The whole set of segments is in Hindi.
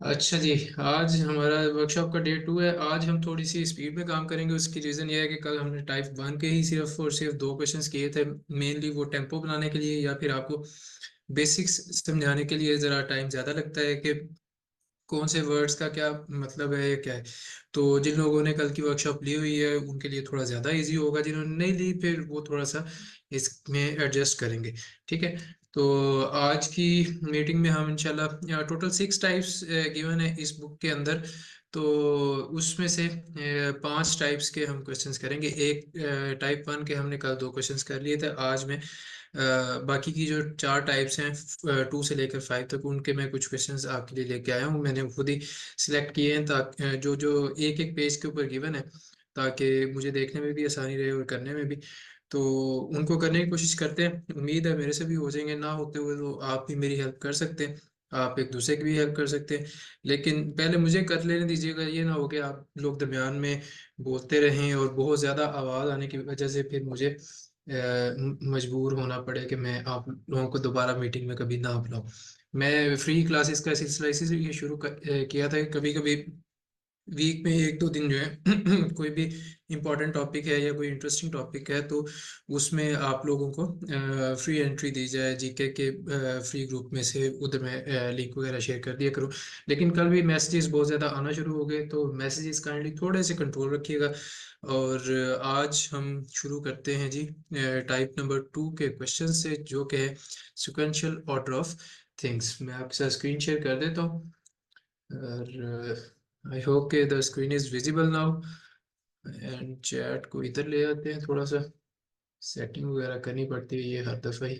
अच्छा जी। आज हमारा वर्कशॉप का डे 2 है। आज हम थोड़ी सी स्पीड में काम करेंगे। उसकी रीज़न ये है कि कल हमने टाइप 1 के ही सिर्फ और सिर्फ दो क्वेश्चंस किए थे, मेनली वो टेम्पो बनाने के लिए या फिर आपको बेसिक्स समझाने के लिए ज़रा टाइम ज़्यादा लगता है कि कौन से वर्ड्स का क्या मतलब है या क्या है। तो जिन लोगों ने कल की वर्कशॉप ली हुई है उनके लिए थोड़ा ज़्यादा इजी होगा, जिन्होंने नहीं ली फिर वो थोड़ा सा इसमें एडजस्ट करेंगे। ठीक है। तो आज की मीटिंग में हम इंशाल्लाह टोटल 6 टाइप्स गिवन है इस बुक के अंदर। तो उसमें से 5 टाइप्स के हम क्वेश्चंस करेंगे। एक टाइप 1 के हमने कल दो क्वेश्चंस कर लिए थे। आज में बाकी की जो 4 टाइप्स हैं 2 से लेकर 5 तक, उनके मैं कुछ क्वेश्चंस आपके लिए लेके आया हूँ। मैंने खुद ही सिलेक्ट किए हैं ताकि जो जो एक एक पेज के ऊपर गिवन है, ताकि मुझे देखने में भी आसानी रहे और करने में भी। तो उनको करने की कोशिश करते हैं। उम्मीद है मेरे से भी हो जाएंगे, ना होते हुए तो आप भी मेरी हेल्प कर सकते हैं, आप एक दूसरे की भी हेल्प कर सकते हैं। लेकिन पहले मुझे कर लेने दीजिएगा, ये ना हो कि आप लोग दरमियान में बोलते रहें और बहुत ज़्यादा आवाज़ आने की वजह से फिर मुझे मजबूर होना पड़े कि मैं आप लोगों को दोबारा मीटिंग में कभी ना बुलाऊं। मैं फ्री क्लासेस का सिलसिला इसी शुरू किया था कि कभी कभी वीक में एक दो दिन जो है कोई भी इम्पोर्टेंट टॉपिक है या कोई इंटरेस्टिंग टॉपिक है तो उसमें आप लोगों को फ्री एंट्री दी जाए जीके के फ्री ग्रुप में से। उधर मैं लिंक वगैरह शेयर कर दिया करूँ। लेकिन कल भी मैसेजेस बहुत ज़्यादा आना शुरू हो गए, तो मैसेजेस काइंडली थोड़े से कंट्रोल रखिएगा। और आज हम शुरू करते हैं जी टाइप नंबर 2 के क्वेश्चन से, जो कि है सिक्वेंशियल ऑर्डर ऑफ थिंग्स। मैं आपके साथ स्क्रीन शेयर कर देता हूँ और आई होप के the screen is visible now. And chat को इधर ले आते हैं, थोड़ा सा सेटिंग वगैरह करनी पड़ती है ये हर दफ़ा ही।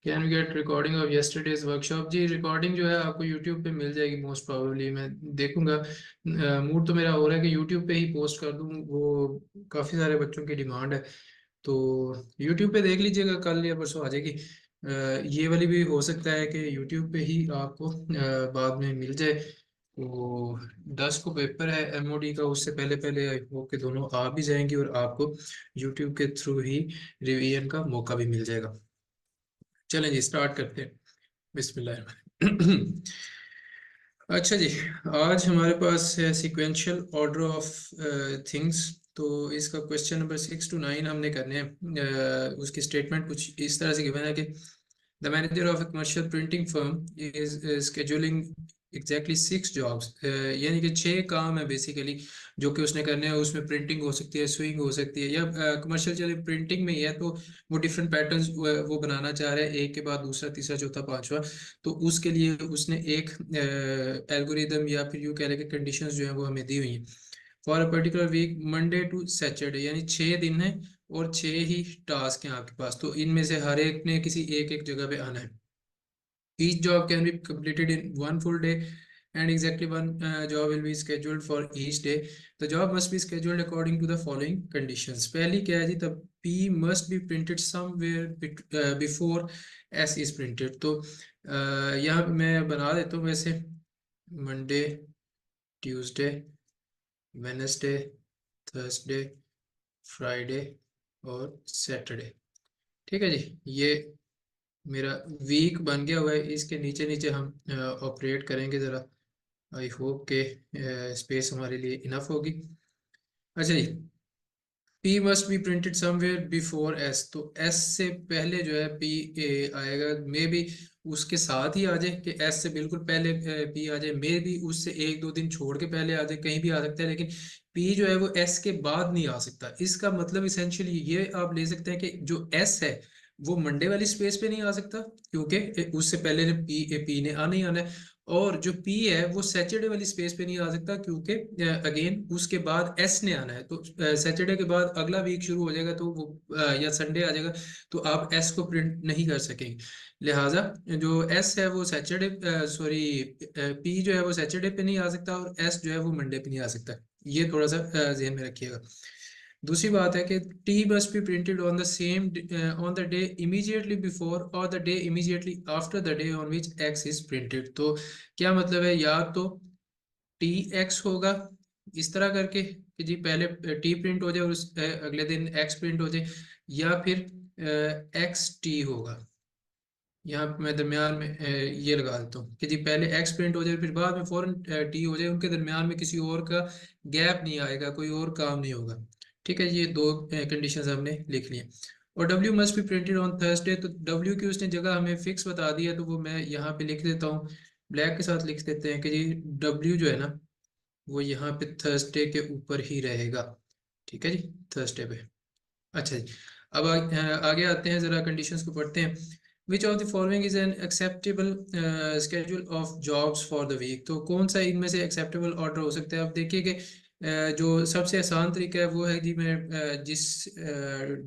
Can we get recording of yesterday's workshop? जी रिकॉर्डिंग जो है आपको यूट्यूब पे मिल जाएगी मोस्ट प्रोबेबली। मैं देखूंगा, मूड तो मेरा हो रहा है कि यूट्यूब पे ही पोस्ट कर दूं, वो काफ़ी सारे बच्चों की डिमांड है। तो यूट्यूब पे देख लीजिएगा, कल या परसों आ जाएगी। ये वाली भी हो सकता है कि यूट्यूब पे ही आपको बाद में मिल जाए। तो 10 को पेपर है एमओडी का, उससे पहले पहले आई होप कि दोनों आ भी जाएंगी और आपको यूट्यूब के थ्रू ही रिवीजन का मौका भी मिल जाएगा। चलें जी स्टार्ट करते हैं। बिस्मिल्लाह। अच्छा जी, आज हमारे पास है सिक्वेंशियल ऑर्डर ऑफ थिंग्स। तो इसका क्वेश्चन नंबर 6 to 9 हमने करने हैं। उसकी स्टेटमेंट कुछ इस तरह से गिवन है कि the manager of A commercial printing firm is scheduling exactly 6 jobs. यानी कि 6 काम है बेसिकली जो कि उसने करने हैं। उसमें प्रिंटिंग हो सकती है, सुइंग हो सकती है, या कमर्शियल चले प्रिंटिंग में ही है तो वो डिफरेंट पैटर्न्स वो बनाना चाह रहा है, एक के बाद दूसरा तीसरा चौथा पांचवा। तो उसके लिए उसने एक एल्गोरिदम या फिर यूँ कह लें कि कंडीशंस जो है वो हमें दी हुई हैं। For a particular week Monday to Saturday, यानी 6 दिन है और 6 ही टास्क हैं आपके पास। तो इनमें से हर एक ने किसी एक एक जगह पे आना है। Each job can be completed in one full day, and exactly one job will be scheduled for each day. The job must be scheduled according to the following conditions. पहली क्या है जी? The P must be printed somewhere before S is printed। तो यहाँ मैं बना देता हूँ वैसे, Monday, Tuesday, Wednesday, Thursday, Friday और सैटरडे। ठीक है जी, ये मेरा वीक बन गया हुआ है। इसके नीचे नीचे हम ऑपरेट करेंगे ज़रा। आई होप के स्पेस हमारे लिए इनफ होगी। अच्छा जी, P must be printed somewhere before S. तो एस से पहले जो है पी आएगा। मे बी उसके साथ ही आ जाए कि एस से बिल्कुल पहले पी आ जाए, मे बी उससे एक दो दिन छोड़ के पहले आ जाए, कहीं भी आ सकता है। लेकिन पी जो है वो एस के बाद नहीं आ सकता। इसका मतलब इसेंशियली ये आप ले सकते हैं कि जो एस है वो मंडे वाली स्पेस पे नहीं आ सकता, क्योंकि उससे पहले ने पी ने आना ही आना है। और जो पी है वो सैटरडे वाली स्पेस पे नहीं आ सकता, क्योंकि अगेन उसके बाद एस ने आना है। तो सैटरडे के बाद अगला वीक शुरू हो जाएगा तो वो या संडे आ जाएगा, तो आप एस को प्रिंट नहीं कर सकेंगे। लिहाजा जो एस है वो सैटरडे सॉरी पी जो है वो सैटरडे पे नहीं आ सकता और एस जो है वो मंडे पे नहीं आ सकता। ये थोड़ा सा जहन में रखिएगा। दूसरी बात है कि T must be printed on the same on the day immediately before or the day immediately after the day on which X is printed. तो क्या मतलब है? या तो टी एक्स होगा इस तरह करके कि जी पहले टी प्रिंट हो जाए और अगले दिन एक्स प्रिंट हो जाए, या फिर एक्स टी होगा। यहाँ पे मैं दरमियान में ये लगा देता हूँ कि जी पहले एक्स प्रिंट हो जाए फिर बाद में फौरन टी हो जाए, उनके दरमियान में किसी और का गैप नहीं आएगा, कोई और काम नहीं होगा। ठीक है, ये दो कंडीशंस हमने लिख ली हैं। और W must be printed on Thursday, तो डब्ल्यू की उसने जगह हमें फिक्स बता दी है, तो वो मैं यहाँ पे लिख देता हूँ, ब्लैक के साथ लिख देते हैं कि जी डब्ल्यू जो है ना वो यहाँ पे थर्सडे के ऊपर ही रहेगा। ठीक है जी, थर्सडे पे। अच्छा जी, अब आगे आते हैं, जरा कंडीशंस को पढ़ते हैं। Which of the following is an acceptable schedule of jobs for the week, तो कौन सा इनमें से एक्सेप्टेबल ऑर्डर हो सकता है। अब देखिए कि जो सबसे आसान तरीका है वो है कि मैं जिस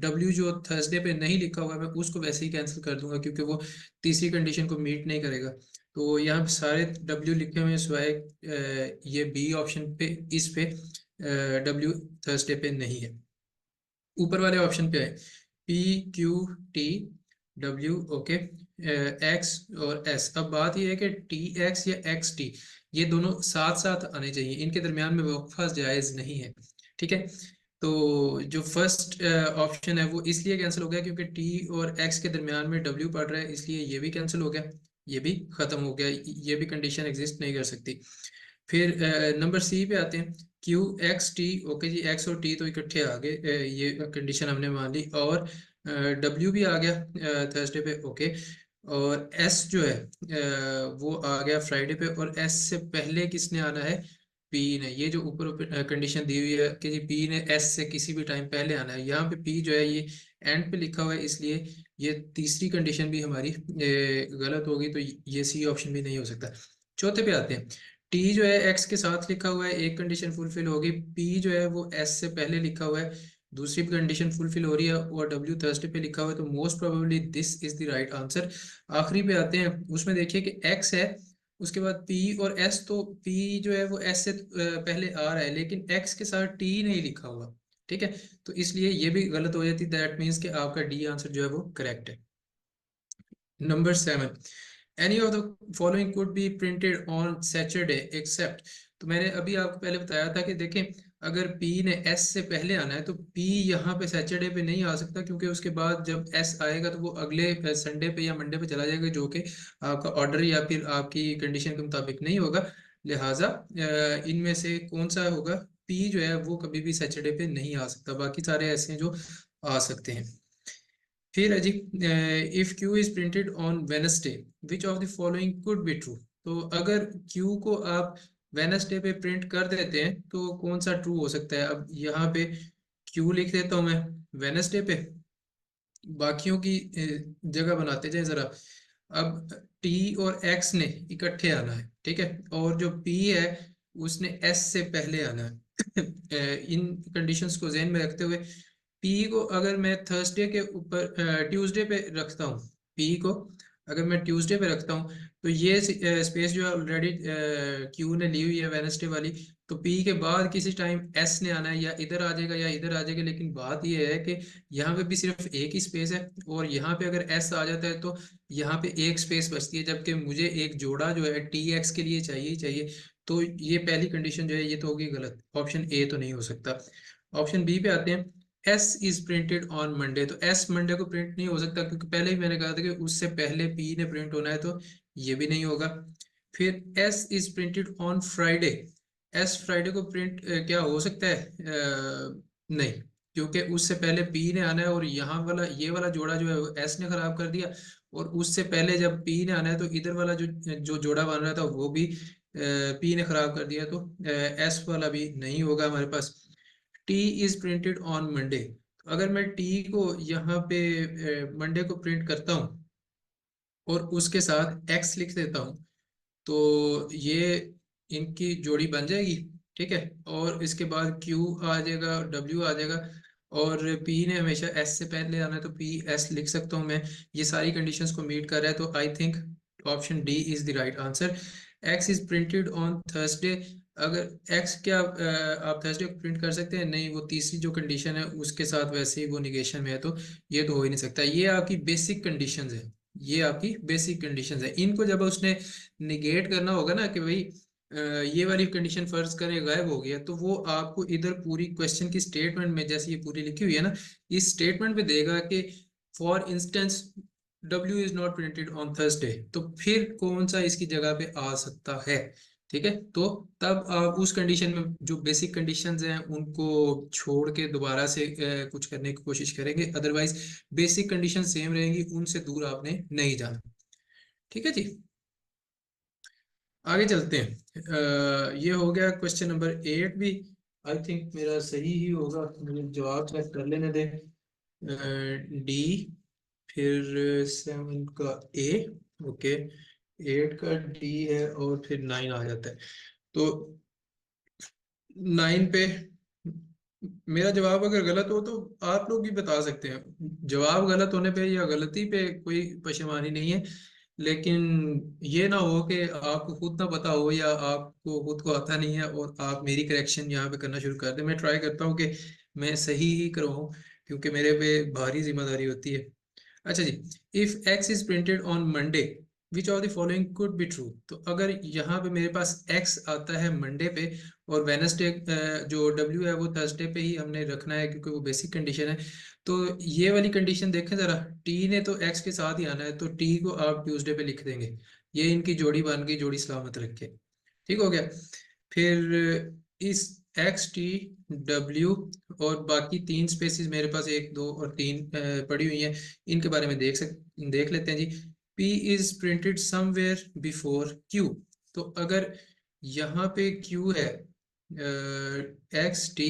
डब्ल्यू जो थर्सडे पे नहीं लिखा हुआ है मैं उसको वैसे ही कैंसिल कर दूंगा, क्योंकि वो तीसरी कंडीशन को मीट नहीं करेगा। तो यहाँ पे सारे डब्ल्यू लिखे हुए हैं सिवाय ये बी ऑप्शन पे, इस पे डब्ल्यू थर्सडे पे नहीं है। ऊपर वाले ऑप्शन पे है P Q T W, okay, x और एस। अब बात यह है कि टी एक्स या एक्स टी ये दोनों साथ साथ आने चाहिए, इनके दरमियान में वक्फा जायज नहीं है। ठीक है, तो जो फर्स्ट ऑप्शन है वो इसलिए कैंसिल हो गया क्योंकि टी और एक्स के दरमियान में डब्ल्यू पड़ रहा है, इसलिए ये भी कैंसिल हो गया, ये भी खत्म हो गया, ये भी कंडीशन एग्जिस्ट नहीं कर सकती। फिर नंबर सी पे आते हैं, क्यू एक्स टी, ओके जी, एक्स और टी तो इकट्ठे आ गए, ये कंडीशन हमने मान ली। और डब्ल्यू भी आ गया थर्सडे पे, ओके। और एस जो है वो आ गया फ्राइडे पे, और एस से पहले किसने आना है, पी ने। ये जो ऊपर कंडीशन दी हुई है कि जी पी ने एस से किसी भी टाइम पहले आना है, यहाँ पे पी जो है ये एंड पे लिखा हुआ है, इसलिए ये तीसरी कंडीशन भी हमारी गलत होगी, तो ये सी ऑप्शन भी नहीं हो सकता। चौथे पे आते हैं, टी जो है एक्स के साथ लिखा हुआ है, एक कंडीशन फुलफिल होगी। पी जो है वो एस से पहले लिखा हुआ है, दूसरी कंडीशन फुलफिल हो रही है। और डब्ल्यू थर्सडे पे लिखा हुआ है, तो most probably this is the right answer. आखिरी पे आते हैं, उसमें देखिए कि एक्स है, उसके बाद पी और एस, तो पी जो है वो एस से पहले आ रहा है, लेकिन एक्स के साथ टी नहीं लिखा हुआ। ठीक है, तो इसलिए ये भी गलत हो जाती है, दैट मीन्स कि आपका डी आंसर जो है वो करेक्ट है। Number 7, any of the following could be printed on Saturday except, तो मैंने अभी आपको पहले बताया था कि देखें अगर P ने S से पहले आना है तो P यहाँ पे सैटरडे पे नहीं आ सकता, क्योंकि उसके बाद जब S आएगा तो वो अगले संडे पे या मंडे पे चला जाएगा, जो कि आपका ऑर्डर या फिर आपकी कंडीशन के मुताबिक नहीं होगा। लिहाजा इनमें से कौन सा होगा, P जो है वो कभी भी सैटरडे पे नहीं आ सकता, बाकी सारे ऐसे हैं जो आ सकते हैं। फिर है जी, if Q is printed on Wednesday which of the following could be true, तो अगर क्यू को आप वेनसडे पे प्रिंट कर देते हैं तो कौन सा ट्रू हो सकता है। अब यहाँ पे क्यू लिख देता हूं मैं वेनसडे पे, बाकियों की जगह बनाते जाए जरा। अब टी और एक्स ने इकट्ठे आना है, ठीक है, और जो पी है उसने एस से पहले आना है। इन कंडीशंस को ध्यान में रखते हुए पी को अगर मैं थर्सडे के ऊपर ट्यूसडे पे रखता हूँ, पी को अगर मैं ट्यूसडे पे रखता हूँ, तो ये स्पेस जो है ऑलरेडी क्यू ने ली हुई है वेनसडे वाली, तो पी के बाद किसी टाइम एस ने आना है, या इधर आ जाएगा या इधर आ जाएगा। लेकिन बात ये है कि यहाँ पे भी सिर्फ एक ही स्पेस है, और यहाँ पे अगर एस आ जाता है तो यहाँ पे एक स्पेस बचती है, जबकि मुझे एक जोड़ा जो है टी एक्स के लिए चाहिए ही चाहिए। तो ये पहली कंडीशन जो है ये तो होगी गलत, ऑप्शन ए तो नहीं हो सकता। ऑप्शन बी पे आते हैं, S is printed on Monday, तो एस मंडे को प्रिंट नहीं हो सकता, क्योंकि पहले ही मैंने कहा था कि उससे पहले पी ने प्रिंट होना है, तो ये भी नहीं होगा। फिर S is printed on Friday, S Friday को प्रिंट क्या हो सकता है, नहीं, क्योंकि उससे पहले पी ने आना है, और यहाँ वाला ये वाला जोड़ा जो है वो एस ने खराब कर दिया, और उससे पहले जब पी ने आना है तो इधर वाला जो जो जोड़ा बन रहा था वो भी पी ने खराब कर दिया, तो एस वाला भी नहीं होगा हमारे पास। T is printed on Monday, तो अगर मैं टी को यहाँ पे मंडे को प्रिंट करता हूँ और उसके साथ एक्स लिख देता हूँ, तो ये इनकी जोड़ी बन जाएगी। ठीक है, और इसके बाद क्यू आ जाएगा, डब्ल्यू आ जाएगा, और पी ने हमेशा एस से पहले आना है, तो पी एस लिख सकता हूँ मैं। ये सारी कंडीशंस को मीट कर रहा है, तो I think option D is the right answer. X is printed on Thursday, अगर एक्स क्या आप थर्सडे को प्रिंट कर सकते हैं, नहीं, वो तीसरी जो कंडीशन है उसके साथ वैसे ही वो निगेशन में है, तो ये तो हो ही नहीं सकता। ये आपकी बेसिक कंडीशंस है, ये आपकी बेसिक कंडीशंस है, इनको जब उसने निगेट करना होगा ना कि भाई ये वाली कंडीशन फर्ज करें गायब हो गया, तो वो आपको इधर पूरी क्वेश्चन की स्टेटमेंट में जैसे ये पूरी लिखी हुई है ना, इस स्टेटमेंट में देगा कि for instance W is not printed on Thursday, तो फिर कौन सा इसकी जगह पे आ सकता है? ठीक है, तो तब आप उस कंडीशन में जो बेसिक कंडीशंस हैं उनको छोड़ के दोबारा से कुछ करने की कोशिश करेंगे, अदरवाइज बेसिक कंडीशन सेम रहेंगी, उनसे दूर आपने नहीं जाना। ठीक है जी, आगे चलते हैं। ये हो गया क्वेश्चन नंबर 8 भी, आई थिंक मेरा सही ही होगा, मुझे जवाब चेक कर लेने दें। डी, फिर 7 का ए, ओके, 8 का डी है और फिर 9 आ जाता है। तो 9 पे मेरा जवाब अगर गलत हो तो आप लोग भी बता सकते हैं। जवाब गलत होने पे या गलती पे कोई पशेमानी नहीं है, लेकिन ये ना हो कि आपको खुद ना पता हो या आपको खुद को आता नहीं है और आप मेरी करेक्शन यहाँ पे करना शुरू कर दें। मैं ट्राई करता हूँ कि मैं सही ही करवाऊँ, क्योंकि मेरे पे भारी जिम्मेदारी होती है। अच्छा जी, if X is printed on Monday which of the following could be true. तो अगर यहाँ पे मेरे पास एक्स आता है मंडे पे और वेनसडे जो डब्ल्यू है वो थर्सडे पे ही हमने रखना है, क्योंकि वो बेसिक कंडीशन है। तो ये वाली कंडीशन देखें जरा, टी ने तो एक्स के साथ ही आना है, तो टी को आप ट्यूसडे पे लिख देंगे। ये इनकी जोड़ी बन गई, जोड़ी सलामत रख के। ठीक हो गया। फिर इस एक्स टी डब्ल्यू और बाकी 3 स्पेसिस मेरे पास 1 2 और 3 पड़ी हुई हैं, इनके बारे में देख लेते हैं जी। P is printed somewhere before Q। तो अगर यहाँ पे Q है, एक्स टी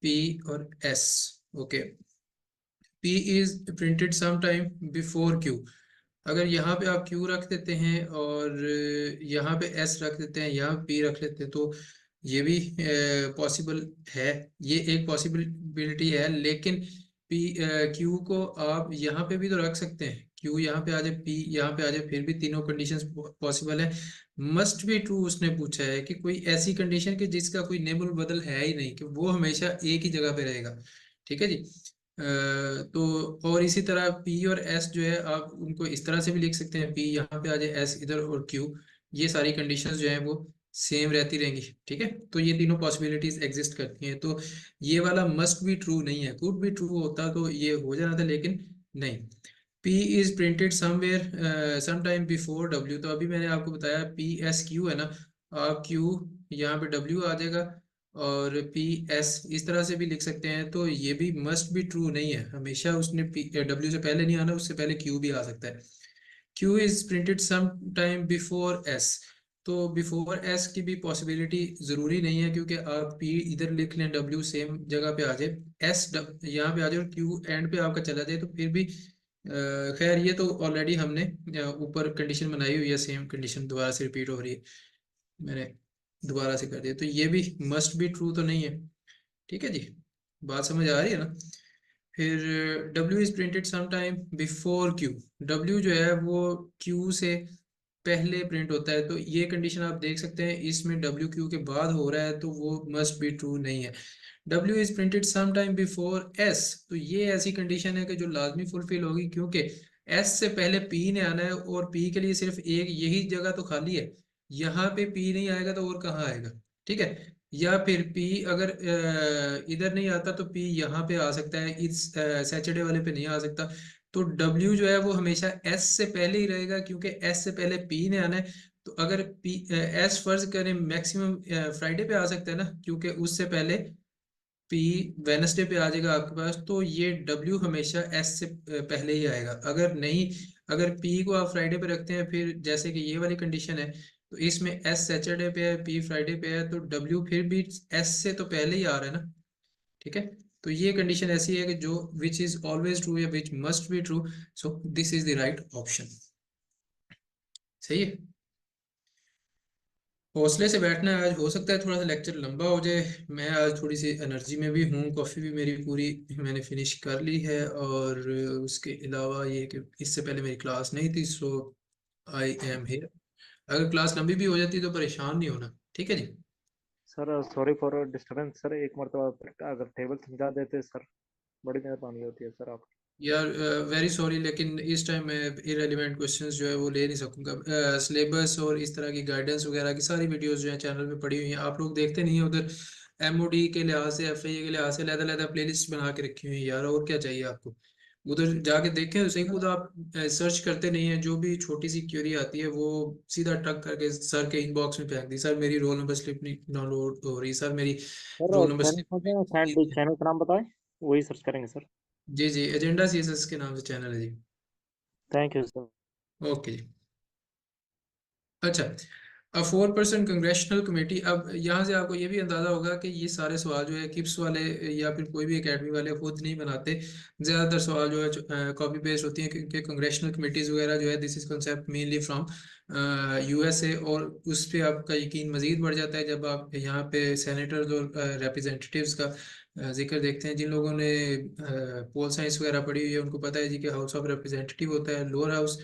पी और s, okay, P is printed some time before Q। अगर यहाँ पे आप Q रख देते हैं और यहाँ पे S रख देते हैं, यहाँ P रख लेते हैं, तो ये भी पॉसिबल है। ये एक पॉसिबिलिटी है, लेकिन P Q को आप यहाँ पे भी तो रख सकते हैं। Q यहाँ पे आ जाए, P यहाँ पे आ जाए, फिर भी तीनों कंडीशंस पॉसिबल है। मस्ट बी ट्रू उसने पूछा है कि कोई ऐसी कंडीशन कि जिसका कोई नेबल बदल है ही नहीं, कि वो हमेशा एक ही जगह पे रहेगा। ठीक है जी। तो और इसी तरह पी और एस जो है, आप उनको इस तरह से भी लिख सकते हैं, पी यहाँ पे आ जाए, एस इधर और क्यू, ये सारी कंडीशंस जो है वो सेम रहती रहेंगी। ठीक है, तो ये तीनों पॉसिबिलिटीज एग्जिस्ट करती हैं। तो ये वाला मस्ट बी ट्रू नहीं है, कुड बी ट्रू होता तो ये हो जाना था, लेकिन नहीं। P is printed somewhere some time before W, तो अभी मैंने आपको बताया पी एस क्यू है ना, आप Q यहाँ पे W आ जाएगा, और पी एस इस तरह से भी लिख सकते हैं। तो ये भी मस्ट बी ट्रू नहीं है, हमेशा उसने डब्ल्यू से पहले नहीं आना, उससे पहले क्यू भी आ सकता है। Q is printed some time before S, तो बिफोर एस की भी पॉसिबिलिटी जरूरी नहीं है, क्योंकि आप पी इधर लिख लें, डब्ल्यू सेम जगह पे आ जाए, एस यहाँ पे आ जाए और क्यू एंड पे आपका चला जाए, तो फिर भी खैर ये तो ऑलरेडी हमने ऊपर कंडीशन बनाई हुई है, सेम कंडीशन दोबारा से रिपीट हो रही है, मैंने दोबारा से कर दिया, तो ये भी मस्ट बी ट्रू तो नहीं है। ठीक है जी, बात समझ आ रही है ना? फिर W is printed some time before Q, W जो है वो Q से पहले प्रिंट होता है, तो ये कंडीशन आप देख सकते हैं, इसमें W Q के बाद हो रहा है, तो वो मस्ट बी ट्रू नहीं है। W is printed some time before S, तो ये ऐसी कंडीशन है कि जो लाजमी फुलफिल होगी, क्योंकि S से पहले P ने आना है और P के लिए सिर्फ एक यही जगह तो खाली है, यहाँ पे P नहीं आएगा तो और कहाँ आएगा? ठीक है, या फिर P अगर इधर नहीं आता तो P यहाँ पे आ सकता है, इस सैटरडे वाले पे नहीं आ सकता। तो W जो है वो हमेशा S से पहले ही रहेगा, क्योंकि S से पहले P ने आना है। तो अगर P S फर्ज करें मैक्सिमम फ्राइडे पे आ सकता है ना, क्योंकि उससे पहले P वेनसडे पे आ जाएगा आपके पास, तो ये W हमेशा S से पहले ही आएगा। अगर नहीं, अगर P को आप फ्राइडे पे रखते हैं, फिर जैसे कि ये वाली कंडीशन है, तो इसमें S सैटरडे पे है, P फ्राइडे पे है, तो W फिर भी S से तो पहले ही आ रहा है ना। ठीक है, तो ये कंडीशन ऐसी है कि जो विच इज ऑलवेज ट्रू या which must be true, so this is the right option. सही है, हौसले से बैठना है, आज हो सकता है थोड़ा सा लेक्चर लंबा हो जाए। मैं आज थोड़ी सी एनर्जी में भी हूँ, कॉफ़ी भी मेरी पूरी मैंने फिनिश कर ली है, और उसके अलावा ये कि इससे पहले मेरी क्लास नहीं थी, सो आई एम हियर। अगर क्लास लंबी भी हो जाती तो परेशान नहीं होना। ठीक है जी। Sir sorry for disturbance sir, एक मरतबा अगर टेबल समझा देते सर, बड़ी मेहरबानी होती है सर आप। यार वेरी सॉरी, लेकिन इस टाइम मैं इरेलीवेंट क्वेश्चंस जो है वो ले नहीं सकूंगा। सिलेबस और इस तरह की गाइडेंस वगैरह की सारी वीडियोस जो है चैनल पे पड़ी हुई हैं, आप लोग देखते नहीं हैं उधर। एमओडी के लिहाज से, एफआईए के लिहाज से अलग अलग प्लेलिस्ट बना के रखी हुई है यार, और क्या चाहिए आपको? उधर जाके देखें तो सही, खुद आप सर्च करते नहीं है, जो भी छोटी सी क्वेरी आती है वो सीधा टक करके सर के इनबॉक्स में फेंक दी, सर मेरी रोल नंबर स्लिप नहीं डाउनलोड हो रही, सर मेरी sir roll number channel slip. Channel का नाम बताएं, वही सर्च करेंगे सर। जी जी, एजेंडा सीएसएस के नाम से चैनल है जी। Thank you sir. ओके जी। अच्छा, अ 4 पर्सन कंग्रेशनल कमेटी। अब यहाँ से आपको ये भी अंदाजा होगा कि ये सारे सवाल जो है किप्स वाले या फिर कोई भी एकेडमी वाले खुद नहीं बनाते। ज़्यादातर सवाल जो है कॉपी पेस्ट होती हैं, क्योंकि कंग्रेशनल कमेटीज़ वगैरह जो है this is concept mainly from USA. और उस पर आपका यकीन मज़ीद बढ़ जाता है जब आप यहाँ पे सेनेटर्स और रिप्रेजेंटेटिव्स का जिक्र देखते हैं। जिन लोगों ने पोल साइंस वगैरह पढ़ी हुई है उनको पता है जी कि हाउस ऑफ रिप्रेजेंटेटिव होता है लोअर हाउस,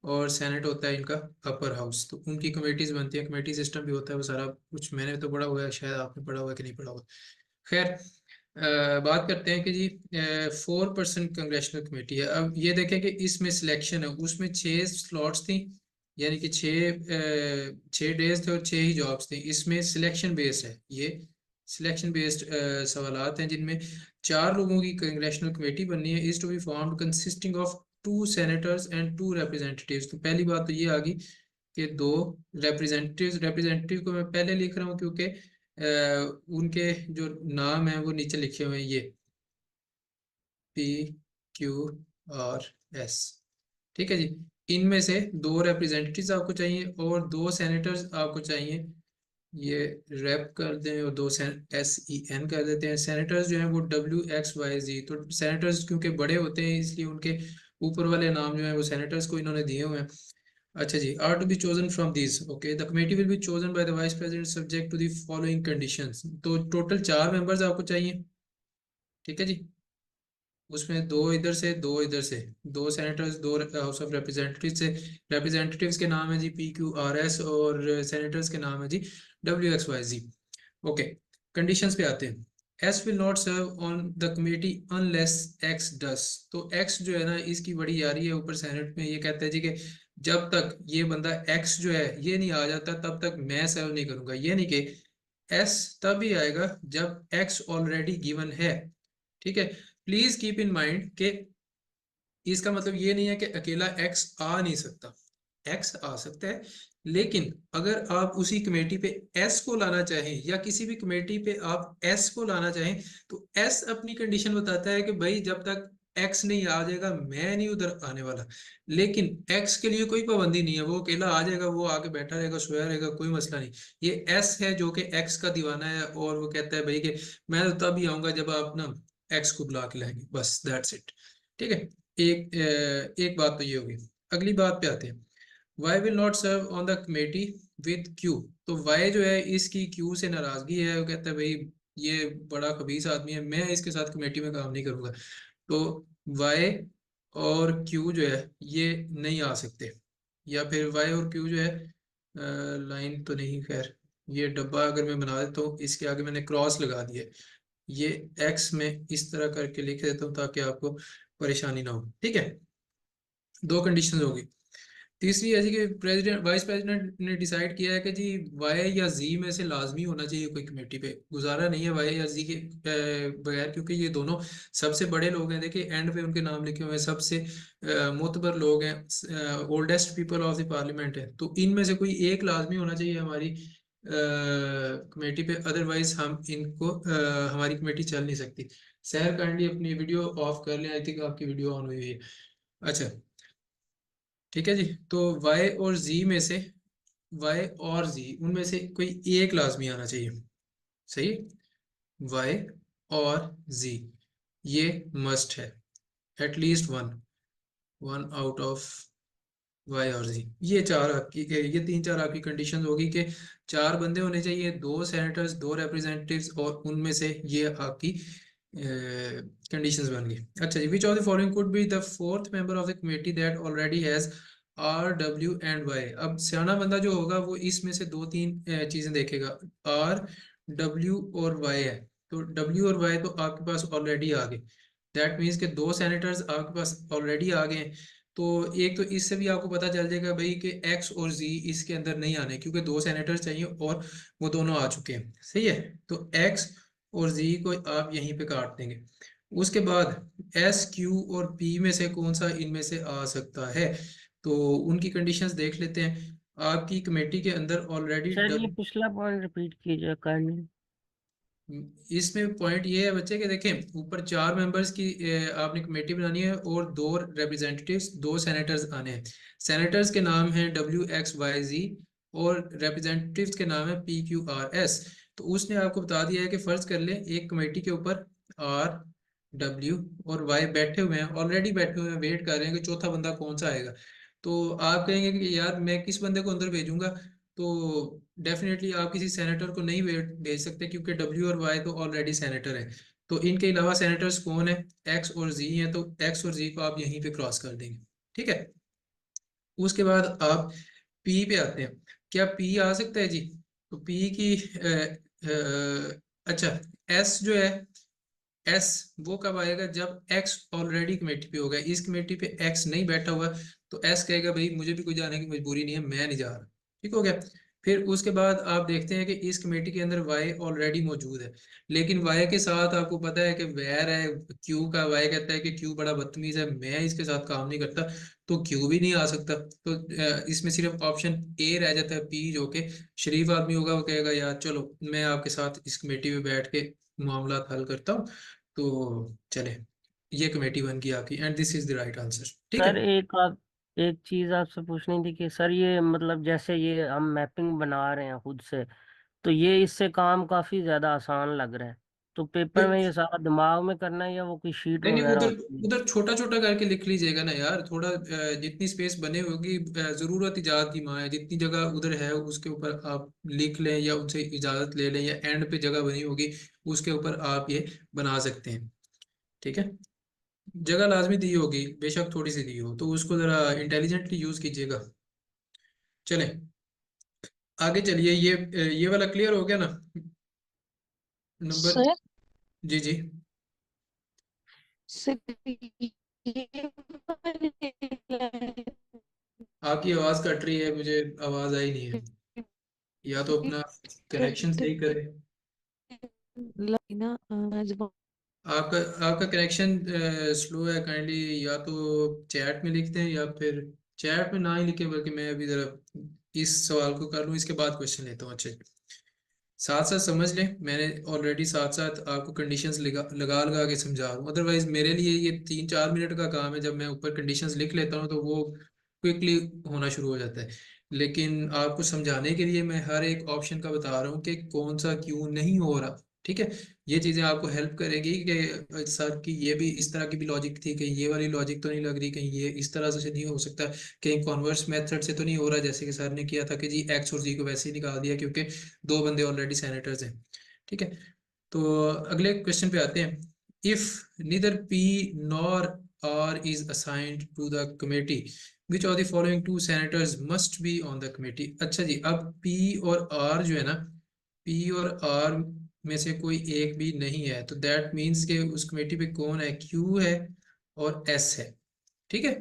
और सेनेट होता है इनका अपर हाउस। तो उनकी कमेटीज बनती है, कमेटी सिस्टम भी होता है, वो सारा कुछ मैंने तो पढ़ा हुआ है, शायद आपने पढ़ा हुआ है कि नहीं पढ़ा हुआ। खैर, बात करते हैं कि जी 4 पर्सन कंग्रेशनल कमेटी है। अब ये देखें कि इसमें सिलेक्शन है, उसमें 6 स्लॉट्स थी, यानी कि 6 डेज थे और 6 ही जॉब्स थी। इसमें सिलेक्शन बेस्ड है, ये सिलेक्शन बेस्ड सवालात हैं, जिनमें 4 लोगों की कंग्रेशनल कमेटी बननी है, is to be formed consisting of 2 senators and 2 representatives. तो पहली बात तो ये आ गई कि 2 रिप्रेजेंटेटिव्स। रिप्रेजेंटेटिव को मैं पहले लिख रहा हूँ क्योंकि उनके जो नाम है वो नीचे लिखे हुए हैं, ये PQRS। ठीक है जी। इनमें से 2 रिप्रेजेंटेटिव्स आपको चाहिए और 2 सेनेटर्स आपको चाहिए। ये रैप कर दें और 2 SEN कर देते हैं। सेनेटर्स जो हैं वो WXYZ। तो सेनेटर्स क्योंकि बड़े होते हैं इसलिए उनके ऊपर वाले नाम जो है वो सेनेटर्स को इन्होंने दिए हुए हैं। अच्छा जी, are to be chosen from this. Okay, the committee will be chosen by the vice president subject to the following conditions. तो टोटल 4 मेंबर्स आपको चाहिए। ठीक है जी। उसमें 2 इधर से 2 सेनेटर्स, 2 हाउस ऑफ रिप्रेजेंटेटिव से। रिप्रेजेंटेटिव्स के नाम है जी PQRS और सेनेटर्स के नाम है जी WXYZ। ओके, कंडीशंस पे आते हैं। S will not serve on the committee unless X does. तो एक्स जो है ना, इसकी बड़ी यारी है ऊपर सेनेट में। ये कहता है जी कि जब तक ये बंदा एक्स जो है ये नहीं आ जाता तब तक मैं सर्व नहीं करूंगा। ये नहीं कि एस तब ही आएगा जब एक्स ऑलरेडी गिवन है। ठीक है, प्लीज कीप इन माइंड कि इसका मतलब ये नहीं है कि अकेला एक्स आ नहीं सकता। एक्स आ सकता है, लेकिन अगर आप उसी कमेटी पे एस को लाना चाहें या किसी भी कमेटी पे आप एस को लाना चाहें, तो एस अपनी कंडीशन बताता है कि भाई जब तक एक्स नहीं आ जाएगा मैं नहीं उधर आने वाला। लेकिन एक्स के लिए कोई पाबंदी नहीं है, वो अकेला आ जाएगा, वो आके बैठा रहेगा, सोया रहेगा, कोई मसला नहीं। ये एस है जो कि एक्स का दीवाना है और वो कहता है भाई कि मैं तो तब ही आऊंगा जब आप ना एक्स को बुला के लाएंगे, बस दैट्स इट। ठीक है, एक बात तो ये होगी। अगली बात पे आते हैं। Y will not serve on the committee with q. तो वाई जो है इसकी क्यू से नाराजगी है, वो कहता है भाई ये बड़ा खबीस आदमी है, मैं इसके साथ कमेटी में काम नहीं करूंगा। तो वाई और क्यू जो है ये नहीं आ सकते। या फिर वाई और क्यू जो है, लाइन तो नहीं, खैर ये डब्बा अगर मैं बना देता हूँ इसके आगे मैंने क्रॉस लगा दिया है, ये एक्स में इस तरह करके लिख देता हूँ ताकि आपको परेशानी ना हो। ठीक है, 2 कंडीशन होगी। तीसरी ऐसी कि प्रेसिडेंट वाइस प्रेसिडेंट ने डिसाइड किया है कि जी वाई या जी में से लाजमी होना चाहिए कोई कमेटी पे, गुजारा नहीं है वाई या जी के बगैर, क्योंकि ये दोनों सबसे बड़े लोग हैं। देखिए एंड पे उनके नाम लिखे हुए हैं, सबसे मोतबर लोग हैं, oldest people of the parliament है। तो इनमें से कोई एक लाजमी होना चाहिए हमारी कमेटी पे, अदरवाइज हम इनको हमारी कमेटी चल नहीं सकती। सैर काइंडली अपनी वीडियो ऑफ कर लें, आई थिंक आपकी वीडियो ऑन हुई है। अच्छा, ठीक है जी। तो वाई और जी में से, वाई और जी उनमें से कोई एक लाजमी आना चाहिए। सही, वाई और जी ये मस्ट है, at least one, one out of y और जी। ये चार आपकी, ये 3 4 आपकी कंडीशन होगी कि 4 बंदे होने चाहिए, 2 सेनेटर्स, 2 रिप्रेजेंटेटिव्स, और उनमें से ये आपकी कंडीशंस बन गई। अच्छा जी, which of the following could be the fourth member of the committee that already has R W and Y। अब सियाना बंदा जो होगा वो इसमें से 2 3 चीजें देखेगा। R W और Y है, तो W और Y तो आपके पास ऑलरेडी आ गए। दैट मीन्स के 2 सेनेटर्स आपके पास ऑलरेडी आ गए हैं। तो एक तो इससे भी आपको पता चल जाएगा भाई कि एक्स और जी इसके अंदर नहीं आने, क्योंकि 2 सेनेटर्स चाहिए और वो दोनों आ चुके हैं। सही है, तो एक्स और जी को आप यहीं पे काट देंगे। उसके बाद एस क्यू और पी में से कौन सा इनमें से आ सकता है, तो उनकी कंडीशंस देख लेते हैं। आपकी कमेटी के अंदर ऑलरेडी सर ये पिछला पॉइंट रिपीट कीजिए काइंडली। इसमें पॉइंट ये है बच्चे कि देखें, ऊपर 4 मेंबर्स की आपने कमेटी बनानी है और 2 रिप्रेजेंटेटिव्स, 2 सेनेटर्स आने हैं। सेनेटर्स के नाम हैं WXYZ और रिप्रेजेंटेटिव्स के नाम है PQRS। तो उसने आपको बता दिया है कि फर्ज कर लें एक कमेटी के ऊपर R, W और Y बैठे हुए हैं, ऑलरेडी बैठे हुए हैं, वेट कर रहे हैं कि चौथा बंदा कौन सा आएगा। तो आप कहेंगे कि यार मैं किस बंदे को अंदर भेजूंगा, तो डेफिनेटली आप किसी सेनेटर को नहीं भेज सकते क्योंकि W और Y तो ऑलरेडी सेनेटर है। तो इनके अलावा सेनेटर्स कौन है, X और Z हैं, तो X और Z को आप यहीं पे क्रॉस कर देंगे। ठीक है, उसके बाद आप P पे आते हैं। क्या P आ सकता है जी? तो P की अच्छा, S जो है, S वो कब आएगा जब X ऑलरेडी कमेटी पे होगा। इस कमेटी पे X नहीं बैठा हुआ, तो S कहेगा भाई मुझे भी कोई जाने की मजबूरी नहीं है, मैं नहीं जा रहा। ठीक हो गया। फिर उसके बाद आप देखते हैं कि इस कमेटी के अंदर Y ऑलरेडी मौजूद है, लेकिन Y के साथ आपको पता है कि वैर है Q का। Y कहता है कि Q बड़ा बदतमीज है, मैं इसके साथ काम नहीं करता, तो Q भी नहीं आ सकता। तो इसमें सिर्फ ऑप्शन A रह जाता है, P, जो कि शरीफ आदमी होगा, वो कहेगा यार चलो मैं आपके साथ इस कमेटी में बैठ के मामला हल करता हूँ। तो चले, ये कमेटी बन गई आपकी and this is the right answer. ठीक है। सर एक चीज आपसे पूछनी थी कि सर ये मतलब जैसे ये हम मैपिंग बना रहे हैं खुद से, तो ये इससे काम काफी ज्यादा आसान लग रहा है। तो पेपर में ये सारा दिमाग में करना है या वो कोई शीट नहीं नहीं, वगैरह उधर होती है? उधर छोटा छोटा करके लिख लीजिएगा ना यार, थोड़ा जितनी स्पेस बने होगी, जरूरत इजाजत की माँ है, जितनी जगह उधर है उसके ऊपर आप लिख लें या उनसे इजाजत ले लें, या एंड पे जगह बनी होगी उसके ऊपर आप ये बना सकते हैं। ठीक है, जगह लाजमी दी होगी, बेशक थोड़ी सी दी हो, तो उसको जरा इंटेलिजेंटली यूज कीजिएगा। चलें आगे चलिए, ये वाला क्लियर हो गया ना, नंबर? सर जी जी। सर ये वाले आपकी आवाज कट रही है, मुझे आवाज आई नहीं है, या तो अपना कनेक्शन सही करें। ना जब आपका आपका कनेक्शन स्लो है, काइंडली या तो चैट में लिखते हैं, या फिर चैट में ना ही लिखे, बल्कि मैं अभी जरा इस सवाल को कर लूँ, इसके बाद क्वेश्चन लेता हूँ। अच्छा, साथ साथ समझ लें, मैंने ऑलरेडी साथ साथ आपको कंडीशंस लगा लगा के समझा रहा हूँ, अदरवाइज मेरे लिए ये 3-4 मिनट का काम है, जब मैं ऊपर कंडीशंस लिख लेता हूँ तो वो क्विकली होना शुरू हो जाता है। लेकिन आपको समझाने के लिए मैं हर एक ऑप्शन का बता रहा हूँ कि कौन सा क्यों नहीं हो रहा। ठीक है, ये चीज़ें आपको हेल्प करेगी कि सर की ये भी इस तरह की भी लॉजिक थी, कहीं ये वाली लॉजिक तो नहीं लग रही, कहीं ये इस तरह से नहीं हो सकता, कहीं कॉन्वर्स मेथड से तो नहीं हो रहा, जैसे कि सर ने किया था कि जी एक्स और जी को वैसे ही निकाल दिया क्योंकि 2 बंदे ऑलरेडी सेनेटर्स हैं। ठीक है, तो अगले क्वेश्चन पे आते हैं। If neither p nor r is assigned to the committee, which of the following 2 senators must be on the committee. अच्छा जी, अब पी और आर जो है ना, पी और आर में से कोई एक भी नहीं है, तो दैट मीन्स के उस कमेटी पे कौन है, क्यू है और एस है। ठीक है,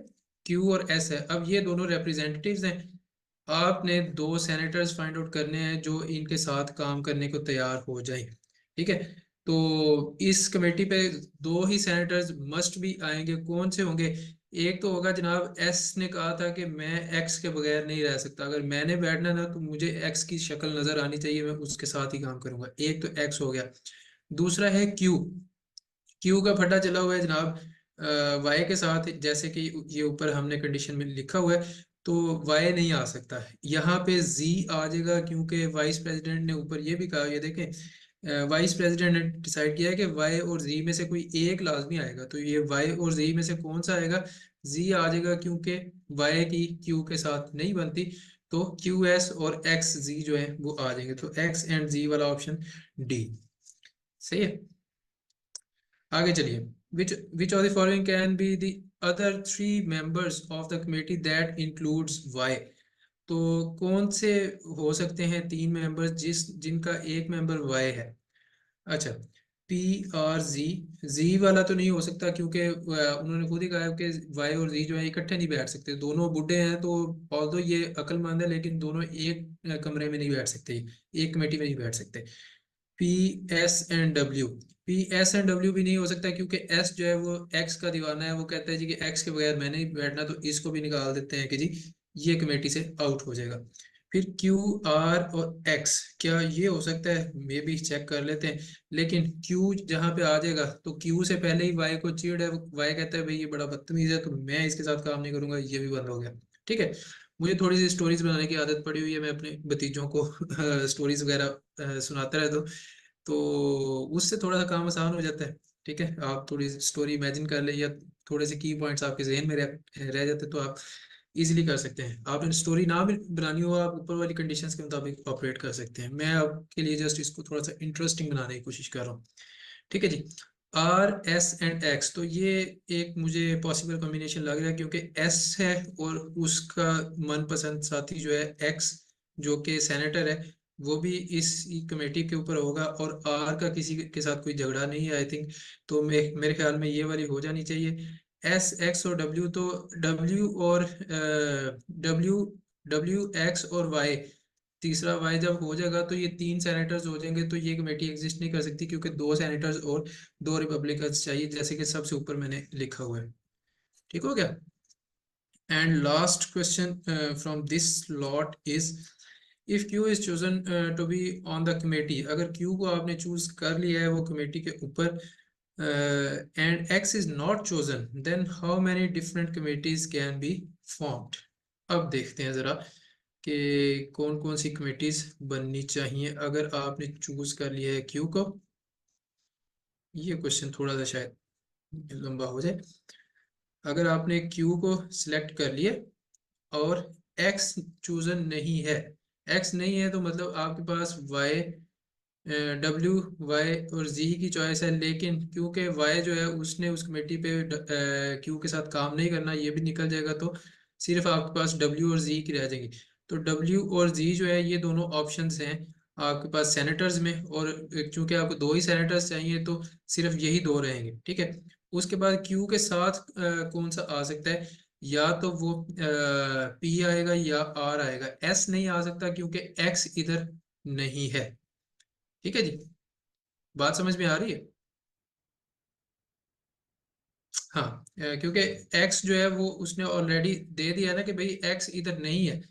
क्यू और एस है। अब ये दोनों रिप्रेजेंटेटिव्स हैं, आपने 2 सेनेटर्स फाइंड आउट करने हैं जो इनके साथ काम करने को तैयार हो जाए। ठीक है, तो इस कमेटी पे 2 ही सेनेटर्स मस्ट भी आएंगे, कौन से होंगे? एक तो होगा जनाब, एस ने कहा था कि मैं एक्स के बगैर नहीं रह सकता, अगर मैंने बैठना ना तो मुझे एक्स की शक्ल नजर आनी चाहिए, मैं उसके साथ ही काम करूंगा। एक तो एक्स हो गया। दूसरा है क्यू। क्यू का फटा चला हुआ है जनाब वाई के साथ, जैसे कि ये ऊपर हमने कंडीशन में लिखा हुआ है, तो वाई नहीं आ सकता है। यहाँ पे जी आ जाएगा क्योंकि वाइस प्रेसिडेंट ने ऊपर ये भी कहा, ये देखें, वाइस प्रेसिडेंट ने डिसाइड किया है कि वाई और जी में से कोई एक लाजमी आएगा, तो ये वाई और जी में से कौन सा आएगा? जी आ जाएगा क्योंकि वाई की क्यू के साथ नहीं बनती, तो क्यू एस और एक्स जी जो है वो आ जाएंगे, तो एक्स एंड जी वाला ऑप्शन डी सही है। आगे चलिए, which of the following can be the other 3 members of the committee that includes Y। तो कौन से हो सकते हैं 3 मेंबर्स जिनका एक मेंबर Y है? अच्छा, P और Z। Z वाला तो नहीं हो सकता क्योंकि उन्होंने खुद ही कहा है कि Y और Z जो है इकट्ठे नहीं बैठ सकते, दोनों बूढ़े हैं, तो ऑल्दो ये अक्लमंद है लेकिन दोनों एक कमरे में नहीं बैठ सकते, एक कमेटी में नहीं बैठ सकते। P S and W. P S and W भी नहीं हो सकता क्योंकि एस जो है वो एक्स का दीवाना है, वो कहता है जी कि एक्स के बगैर मैंने नहीं बैठना, तो इसको भी निकाल देते हैं कि जी ये कमेटी से आउट हो जाएगा। फिर क्यू आर और एक्स, क्या ये हो सकता है? मे भी चेक कर लेते हैं, लेकिन क्यू जहां पे आ जाएगा तो क्यू से पहले ही वाई को चिढ़ है, वाई कहता है भाई ये बड़ा बदतमीज है तो मैं इसके साथ काम नहीं करूंगा, ये भी बंद हो गया। ठीक है, मुझे थोड़ी सी स्टोरीज बनाने की आदत पड़ी हुई है, मैं अपने भतीजों को स्टोरीज वगैरह सुनाता रहता हूँ, तो उससे थोड़ा सा काम आसान हो जाता है। ठीक है, आप थोड़ी स्टोरी इमेजिन कर ले या थोड़े से की पॉइंट्स आपके जहन में रह जाते तो आप इजीली कर सकते हैं। आपने स्टोरी ना भी बनानी हो, आप ऊपर वाली कंडीशंस के मुताबिक ऑपरेट कर सकते हैं। मैं आपके लिए जस्ट इसको थोड़ा सा इंटरेस्टिंग बनाने की कोशिश कर रहा हूँ। ठीक है जी, आर एस एंड एक्स, तो ये एक मुझे पॉसिबल कॉम्बिनेशन लग रहा है क्योंकि एस है और उसका मनपसंद साथी जो है एक्स, जो कि सेनेटर है, वो भी इस कमेटी के ऊपर होगा, और आर का किसी के साथ कोई झगड़ा नहीं है आई थिंक, तो मेरे ख्याल में ये वाली हो जानी चाहिए। एस एक्स और डब्ल्यू, तो डब्ल्यू और डब्ल्यू डब्ल्यू एक्स और वाई, तीसरा वाई जब हो जाएगा तो ये तीन सेनेटर्स हो जाएंगे, तो ये कमेटी एग्जिस्ट नहीं कर सकती क्योंकि दो सेनेटर्स और दो रिपब्लिकन्स चाहिए, जैसे कि सबसे ऊपर मैंने लिखा हुआ है। ठीक हो गया। And last question from this lot is, if Q is chosen to be on the committee, अगर क्यू को आपने चूज कर लिया है वो कमेटी के ऊपर, and x is not chosen, then how many different committees can be formed. अब देखते हैं जरा कि कौन कौन सी कमेटीज बननी चाहिए अगर आपने चूज कर लिया है क्यू को। ये क्वेश्चन थोड़ा सा शायद लंबा हो जाए। अगर आपने क्यू को सिलेक्ट कर लिया और एक्स चूजन नहीं है, एक्स नहीं है तो मतलब आपके पास वाई, डब्ल्यू, वाई और जी की चॉइस है, लेकिन क्योंकि वाई जो है उसने उस कमेटी पे क्यू के साथ काम नहीं करना, ये भी निकल जाएगा, तो सिर्फ आपके पास डब्ल्यू और जी की रह जाएगी। तो डब्ल्यू और जी जो है ये दोनों ऑप्शंस हैं आपके पास सेनेटर्स में, और चूंकि आपको दो ही सेनेटर्स चाहिए तो सिर्फ यही दो रहेंगे। ठीक है, उसके बाद क्यू के साथ कौन सा आ सकता है, या तो वो पी आएगा या आर आएगा, एस नहीं आ सकता क्योंकि एक्स इधर नहीं है। ठीक है जी, बात समझ में आ रही है? हाँ, क्योंकि x जो है वो उसने ऑलरेडी दे दिया है ना कि भाई x इधर नहीं है,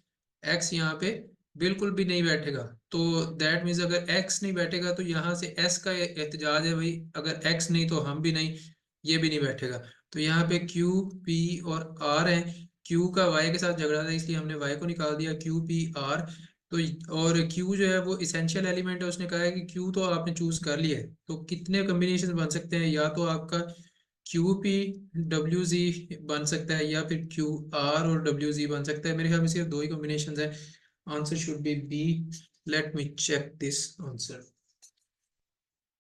x यहाँ पे बिल्कुल भी नहीं बैठेगा, तो दैट मीन्स अगर x नहीं बैठेगा तो यहाँ से s का एहतजाज है भाई, अगर x नहीं तो हम भी नहीं, ये भी नहीं बैठेगा। तो यहाँ पे q p और r है, q का y के साथ झगड़ा था इसलिए हमने y को निकाल दिया, q p r। तो और q जो है वो इसेंशियल एलिमेंट है, उसने कहा है कि q तो आपने चूज कर लिया है, तो कितने कॉम्बिनेशन बन सकते हैं, या तो आपका क्यू पी डब्ल्यू जी बन सकता है या फिर क्यू आर और डब्ल्यू जी बन सकता है। मेरे ख्याल में सिर्फ दो ही कॉम्बिनेशन है। Answer should be b. Let me check this answer.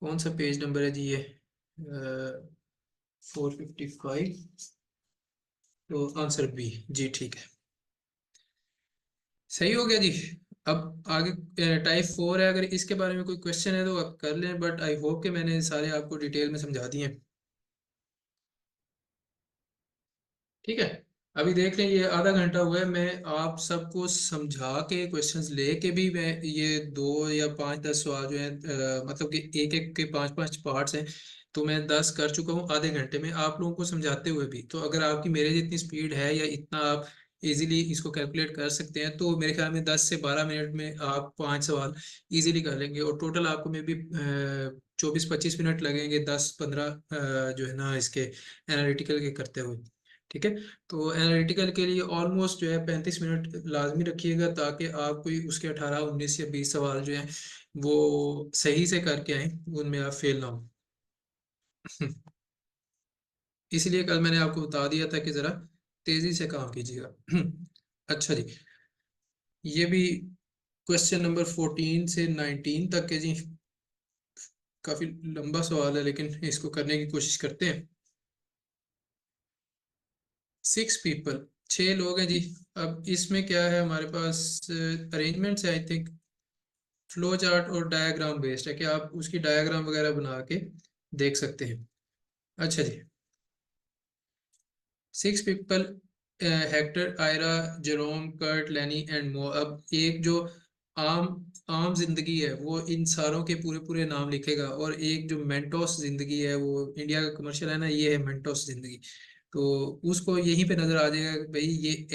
कौन सा पेज नंबर है जी ये? 455। तो आंसर बी जी, ठीक है, सही हो गया जी। अब आगे टाइप 4 है, अगर इसके बारे में कोई क्वेश्चन है तो आप कर लें, बट आई होप कि मैंने सारे आपको डिटेल में समझा दिए हैं। ठीक है, अभी देख लें ये आधा घंटा हुआ है, मैं आप सबको समझा के क्वेश्चंस लेके भी मैं ये 2 या 5 10 सवाल जो है मतलब कि एक एक के 5 5 पार्ट्स हैं, तो मैं 10 कर चुका हूँ आधे घंटे में आप लोगों को समझाते हुए भी। तो अगर आपकी मेरे जितनी स्पीड है या इतना आप इजीली इसको कैलकुलेट कर सकते हैं, तो मेरे ख्याल में 10 से 12 मिनट में आप 5 सवाल इजीली कर लेंगे, और टोटल आपको मे बी 24 25 मिनट लगेंगे 10 15 जो है ना इसके एनालिटिकल के करते हुए। ठीक है, तो एनालिटिकल के लिए ऑलमोस्ट जो है 35 मिनट लाजमी रखिएगा, ताकि आप कोई उसके 18 19 या 20 सवाल जो हैं वो सही से करके आए, उनमें आप फेल ना हो। इसलिए कल मैंने आपको बता दिया था कि जरा तेजी से काम कीजिएगा। अच्छा जी, ये भी क्वेश्चन नंबर 14 से 19 तक के जी, काफी लंबा सवाल है लेकिन इसको करने की कोशिश करते हैं। 6 पीपल, 6 लोग हैं जी। अब इसमें क्या है हमारे पास अरेंजमेंट्स है आई थिंक, फ्लो चार्ट और डायग्राम बेस्ड है कि आप उसकी डायग्राम वगैरह बना के देख सकते हैं। अच्छा जी, 6 people, Hector, Ira, Jerome, Kurt, Lenny and Mo. अब एक जो आम जिंदगी है वो इन सारों के पूरे पूरे नाम लिखेगा, और एक जो मेंटोस जिंदगी है वो इंडिया का कमर्शियल है ना, ये है मेंटोस जिंदगी। तो उसको यहीं पे नजर आ जाएगा कि भाई ये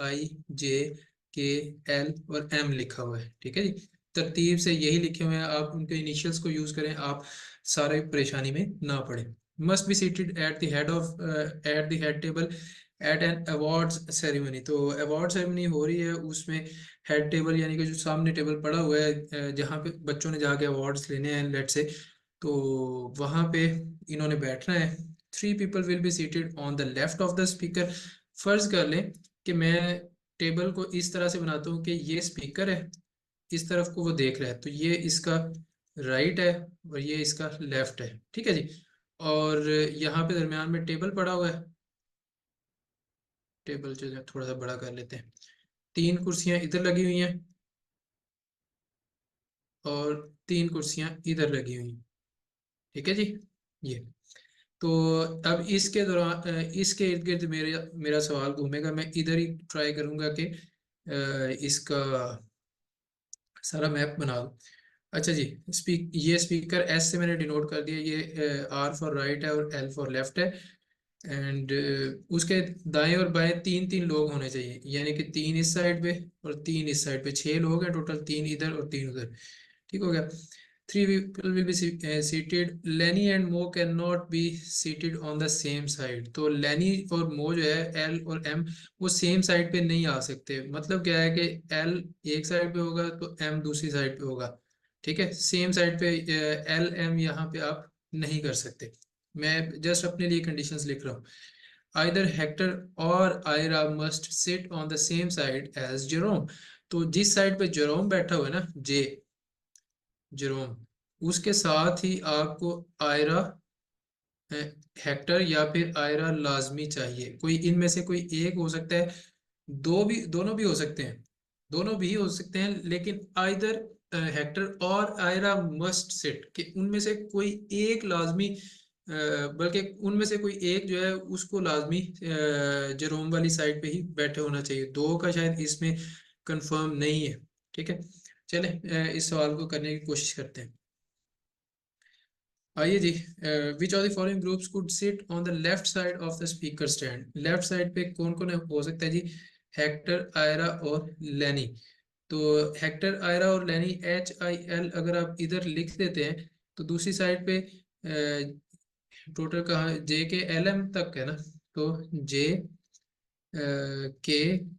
HIJKL और M लिखा हुआ है, ठीक है जी। तरतीब से यही लिखे हुए हैं, आप उनके इनिशियल्स को यूज करें, आप सारे परेशानी में ना पड़े। Must be seated at the head of at the head table at an awards ceremony. तो अवार्ड सेरेमनी हो रही है, उसमें हेड टेबल यानी कि जो सामने टेबल पड़ा हुआ है जहाँ पे बच्चों ने जाके अवार्ड्स लेने हैं लेट से, तो वहां पे इन्होंने बैठना है। 3 people will be seated on the left of the speaker. फर्ज कर लें कि मैं टेबल को इस तरह से बनाता हूँ कि ये स्पीकर है, इस तरफ को वो देख रहा है, तो ये इसका राइट है और ये इसका लेफ्ट है, ठीक है जी। और यहाँ पे दरमियान में टेबल पड़ा हुआ है, टेबल जो है थोड़ा सा बड़ा कर लेते हैं। 3 कुर्सियां इधर लगी हुई हैं और 3 कुर्सियां इधर लगी हुई हैं, ठीक है जी। ये तो अब इसके दौरान इसके इर्द गिर्द मेरा मेरा सवाल घूमेगा, मैं इधर ही ट्राई करूंगा कि इसका सारा मैप बना दूं। अच्छा जी, ये स्पीकर एस से मैंने डिनोट कर दिया, ये R फॉर राइट है और L फॉर लेफ्ट है। एंड उसके दाएं और बाएं 3-3 लोग होने चाहिए, यानी कि 3 इस साइड पे और 3 इस साइड पे, 6 लोग हैं टोटल, 3 इधर और 3 उधर, ठीक हो गया। 3 people will be seated. Lenny and Mo cannot be seated on the same side. तो Lenny और Mo जो है L और M वो सेम साइड पे नहीं आ सकते। मतलब क्या है कि L एक साइड पे होगा तो M दूसरी साइड पे होगा, ठीक है। सेम साइड पे L M यहाँ पे आप नहीं कर सकते। मैं जस्ट अपने लिए कंडीशंस लिख रहा हूँ। Either Hector or Ira must sit on the same side as Jerome. तो जिस साइड पे जेरोम बैठा हुआ है ना, जेरोम, उसके साथ ही आपको आयरा हेक्टर या फिर आयरा लाजमी चाहिए। कोई इनमें से कोई एक हो सकता है, दोनों भी हो सकते हैं, दोनों भी हो सकते हैं, लेकिन आइदर हेक्टर और आयरा मस्ट सिट, कि उनमें से कोई एक लाजमी बल्कि उनमें से कोई एक जो है उसको लाजमी जेरोम वाली साइड पे ही बैठे होना चाहिए। दो का शायद इसमें कंफर्म नहीं है, ठीक है। चले इस सवाल को करने की कोशिश करते हैं। आइए जी, which of the following groups could sit on the left side of the speaker stand. Left side पे कौन कौन हो सकता है जी? हेक्टर, आयरा और लेनी। तो हेक्टर, आयरा और लेनी, HIL अगर आप इधर लिख देते हैं तो दूसरी साइड पे टोटल कहाँ JKLM तक है ना, तो K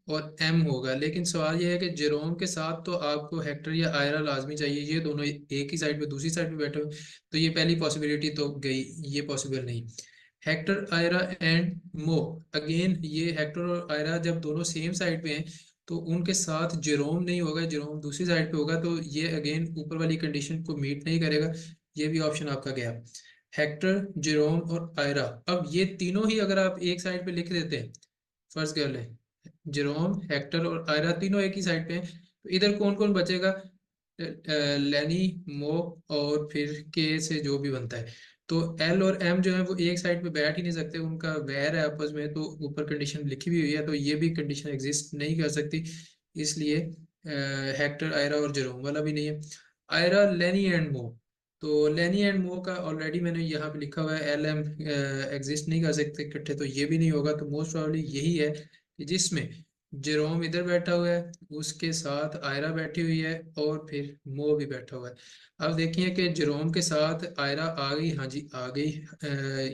और M होगा। लेकिन सवाल ये है कि जेरोम के साथ तो आपको हेक्टर या आयरा लाजमी चाहिए, ये दोनों एक ही साइड पे दूसरी साइड पे बैठे हुए, तो ये पहली पॉसिबिलिटी तो गई, ये पॉसिबल नहीं। हेक्टर, आयरा एंड मो, अगेन ये हेक्टर और आयरा जब दोनों सेम साइड पे हैं तो उनके साथ जेरोम नहीं होगा, जेरोम दूसरी साइड पे होगा, तो ये अगेन ऊपर वाली कंडीशन को मीट नहीं करेगा। ये भी ऑप्शन आपका गया। हेक्टर, जेरोम और आयरा, अब ये तीनों ही अगर आप एक साइड पे लिख देते हैं, फर्स्ट कर ले, जेरोम, हेक्टर और आयरा तीनों एक ही साइड पे हैं, तो इधर कौन कौन बचेगा? लेनी, मो और फिर के से जो भी बनता है। तो एल और एम जो है वो एक साइड पे बैठ ही नहीं सकते, उनका वैर है आपस में, तो ऊपर कंडीशन लिखी हुई है, तो ये भी कंडीशन एग्जिस्ट नहीं कर सकती, इसलिए हेक्टर, आयरा और जेरोम वाला भी नहीं है। आयरा, लेनी एंड मो, तो लेनी एंड मो का ऑलरेडी मैंने यहाँ पे लिखा हुआ है, LM एग्जिस्ट नहीं कर सकते इकट्ठे, तो ये भी नहीं होगा। तो मोस्ट प्रॉब्ली यही है कि जिसमें जेरोम इधर बैठा हुआ है, उसके साथ आयरा बैठी हुई है और फिर मो भी बैठा हुआ है। अब देखिए कि जेरोम के साथ आयरा आ गई, हाँ जी आ गई।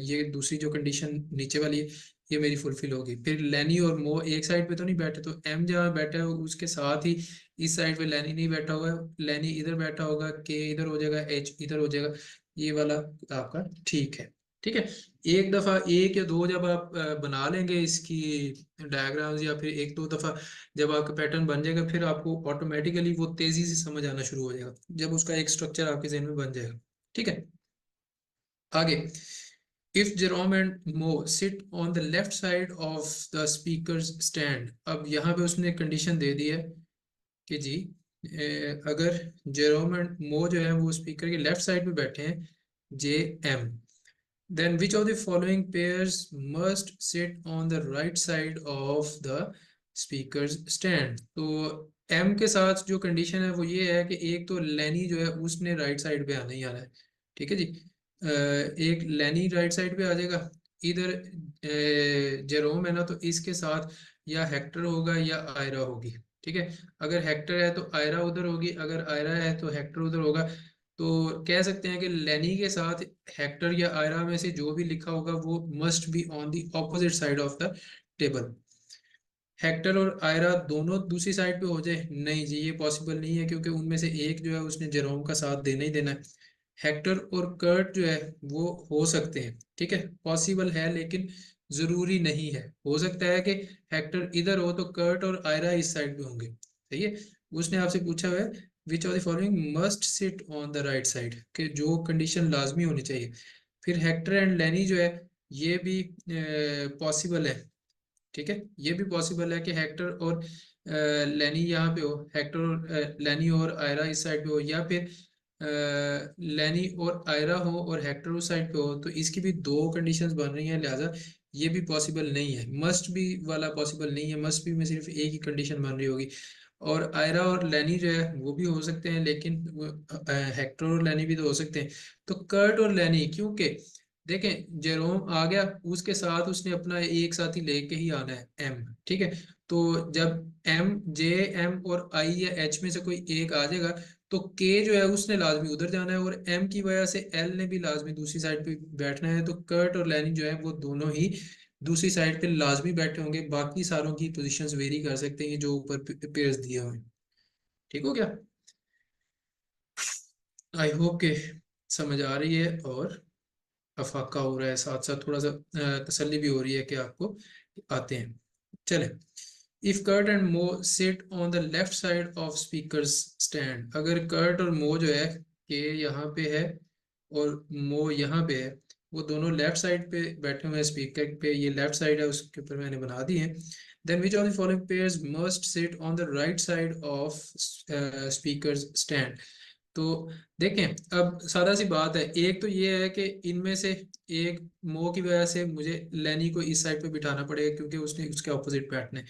ये दूसरी जो कंडीशन नीचे वाली है ये मेरी फुलफिल होगी। फिर लेनी और मो एक साइड पे तो नहीं बैठे, तो एम जहाँ बैठा है उसके साथ ही इस साइड पे लेनी नहीं बैठा हुआ है, लेनी इधर बैठा होगा, के इधर हो जाएगा, H इधर हो जाएगा, ये वाला आपका ठीक है, ठीक है। एक दफा एक या दो जब आप बना लेंगे इसकी डायग्राम्स, या फिर एक दो दफा जब आपका पैटर्न बन जाएगा, फिर आपको ऑटोमेटिकली वो तेजी से समझ आना शुरू हो जाएगा जब उसका एक स्ट्रक्चर आपके जहन में बन जाएगा, ठीक है। आगे, इफ जेरोम एंड मो seat on the left side of the speakers stand, अब यहाँ पे उसने कंडीशन दे दी है कि जी अगर जेरोम एंड मो जो है वो स्पीकर के लेफ्ट साइड पे बैठे हैं, JM, then which of the following pairs must sit on the right side of the speaker's stand? तो एम के साथ जो कंडीशन है वो ये है कि एक तो लेनी जो है उसने राइट साइड पे आना ही आना है, ठीक है जी। एक लेनी राइट साइड पे आ जाएगा, इधर जेरोम है ना, तो इसके साथ या हेक्टर होगा या आयरा होगी, ठीक है। अगर हेक्टर है तो आयरा उधर होगी, अगर आयरा है तो हेक्टर उधर होगा। तो कह सकते हैं कि लेनी के साथ हेक्टर या आयरा में से जो भी लिखा होगा वो must be on the opposite side of the table. Hector और आयरा दोनों दूसरी साइड पे हो जाए, नहीं जी ये पॉसिबल नहीं है, क्योंकि उनमें से एक जो है उसने जेरोम का साथ देना ही देना है। हेक्टर और कर्ट जो है वो हो सकते हैं, ठीक है, पॉसिबल है लेकिन जरूरी नहीं है। हो सकता है कि हेक्टर इधर हो तो कर्ट और आयरा इस साइड पे होंगे, सही है। उसने आपसे पूछा हुआ है विच of the following must sit on the right side, कि जो कंडीशन लाजमी होनी चाहिए। फिर हेक्टर एंड लेनी जो है ये भी पॉसिबल है, ठीक है। ये भी पॉसिबल है कि हेक्टर और लेनी यहाँ पे हो, हेक्टर और लेनी और आयरा इस साइड पे हो, या फिर लेनी और आयरा हो और हेक्टर उस साइड पे हो। तो इसकी भी दो कंडीशंस बन रही हैं, लिहाजा ये भी पॉसिबल नहीं है। मस्ट बी वाला पॉसिबल नहीं है, मस्ट बी में सिर्फ एक ही कंडीशन बन रही होगी। और आयरा और लेनी जो है वो भी हो सकते हैं, लेकिन हेक्टर और लेनी भी तो हो सकते हैं। तो कर्ट और लेनी, क्योंकि देखें जेरोम आ गया, उसके साथ उसने अपना एक साथी लेके ही आना है एम, ठीक है। तो जब एम जे एम और आई या एच में से कोई एक आ जाएगा तो के जो है उसने लाजमी उधर जाना है, और एम की वजह से एल ने भी लाजमी दूसरी साइड पे बैठना है। तो कर्ट और लेनी जो है वो दोनों ही दूसरी साइड पे लाजमी बैठे होंगे। बाकी सारों की पोजीशंस वेरी कर सकते हैं जो ऊपर पेयर्स दिए हुए हैं, ठीक हो गया। आई होप के समझ आ रही है और अफाका हो रहा है, साथ साथ थोड़ा सा तसल्ली भी हो रही है कि आपको आते हैं। चले, इफ कर्ट एंड मो seat on the left side of speakers stand, अगर कर्ट और मो जो है के यहाँ पे है और मो यहाँ पे है, वो दोनों लेफ्ट साइड पे बैठे हुए हैं स्पीकर पे, ये लेफ्ट साइड है उसके ऊपर मैंने बना दी है। Then which of the following pairs must sit on the right side of speakers stand. तो देखें अब सादा सी बात है, एक तो ये है कि इनमें से एक मो की वजह से मुझे लेनी को इस साइड पे बिठाना पड़ेगा क्योंकि उसने उसके ऑपोजिट बैठना है।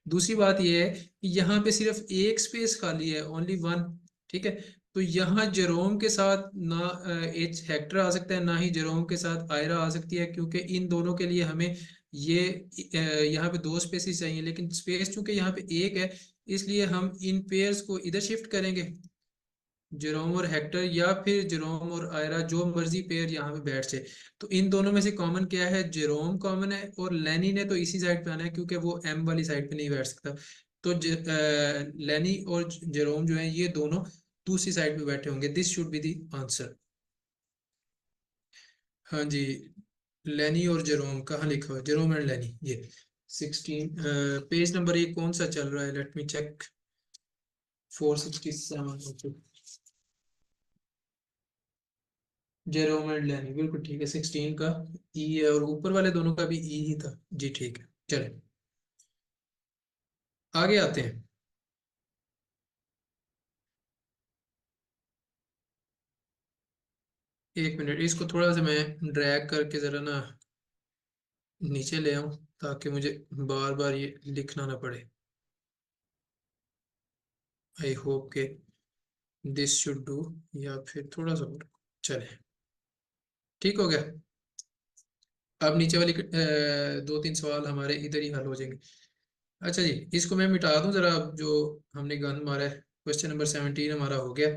दूसरी बात ये है कि यहाँ पे सिर्फ एक स्पेस खाली है, ओनली वन, ठीक है। तो यहाँ जेरोम के साथ ना एच हेक्टर आ सकता है, ना ही जेरोम के साथ आयरा आ सकती है, क्योंकि इन दोनों के लिए हमें ये यहाँ पे दो स्पेसिस चाहिए, लेकिन स्पेस चूंकि यहाँ पे एक है इसलिए हम इन पेयर्स को इधर शिफ्ट करेंगे, जेरोम और हेक्टर, या फिर जेरोम और आयरा, जो मर्जी पेयर यहाँ पे बैठ जाए। तो इन दोनों में से कॉमन क्या है, जेरोम कॉमन है, और लेनी ने तो इसी साइड पे आना है क्योंकि वो एम वाली साइड पे नहीं बैठ सकता। तो लेनी और जेरोम जो है ये दोनों दूसरी साइड पे बैठे होंगे। This should be the answer. हाँ जी, लेनी और जेरोम कहाँ लिखा हुआ है, जेरोम एंड लेनी, ये 16 पेज नंबर ये कौन सा चल रहा है, let me check, 467। Jerome and Lenny बिल्कुल ठीक है, 16 का ई है और ऊपर वाले दोनों का भी ई ही था जी, ठीक है। चले आगे आते हैं। एक मिनट, इसको थोड़ा सा मैं ड्रैग करके जरा ना नीचे ले आऊं ताकि मुझे बार बार ये लिखना ना पड़े। आई होप के दिस शुड डू, या फिर थोड़ा सा और, चले ठीक हो गया। अब नीचे वाली दो तीन सवाल हमारे इधर ही हल हो जाएंगे। अच्छा जी, इसको मैं मिटा दूं जरा, अब जो हमने गन मारा है, क्वेश्चन नंबर 17 हमारा हो गया।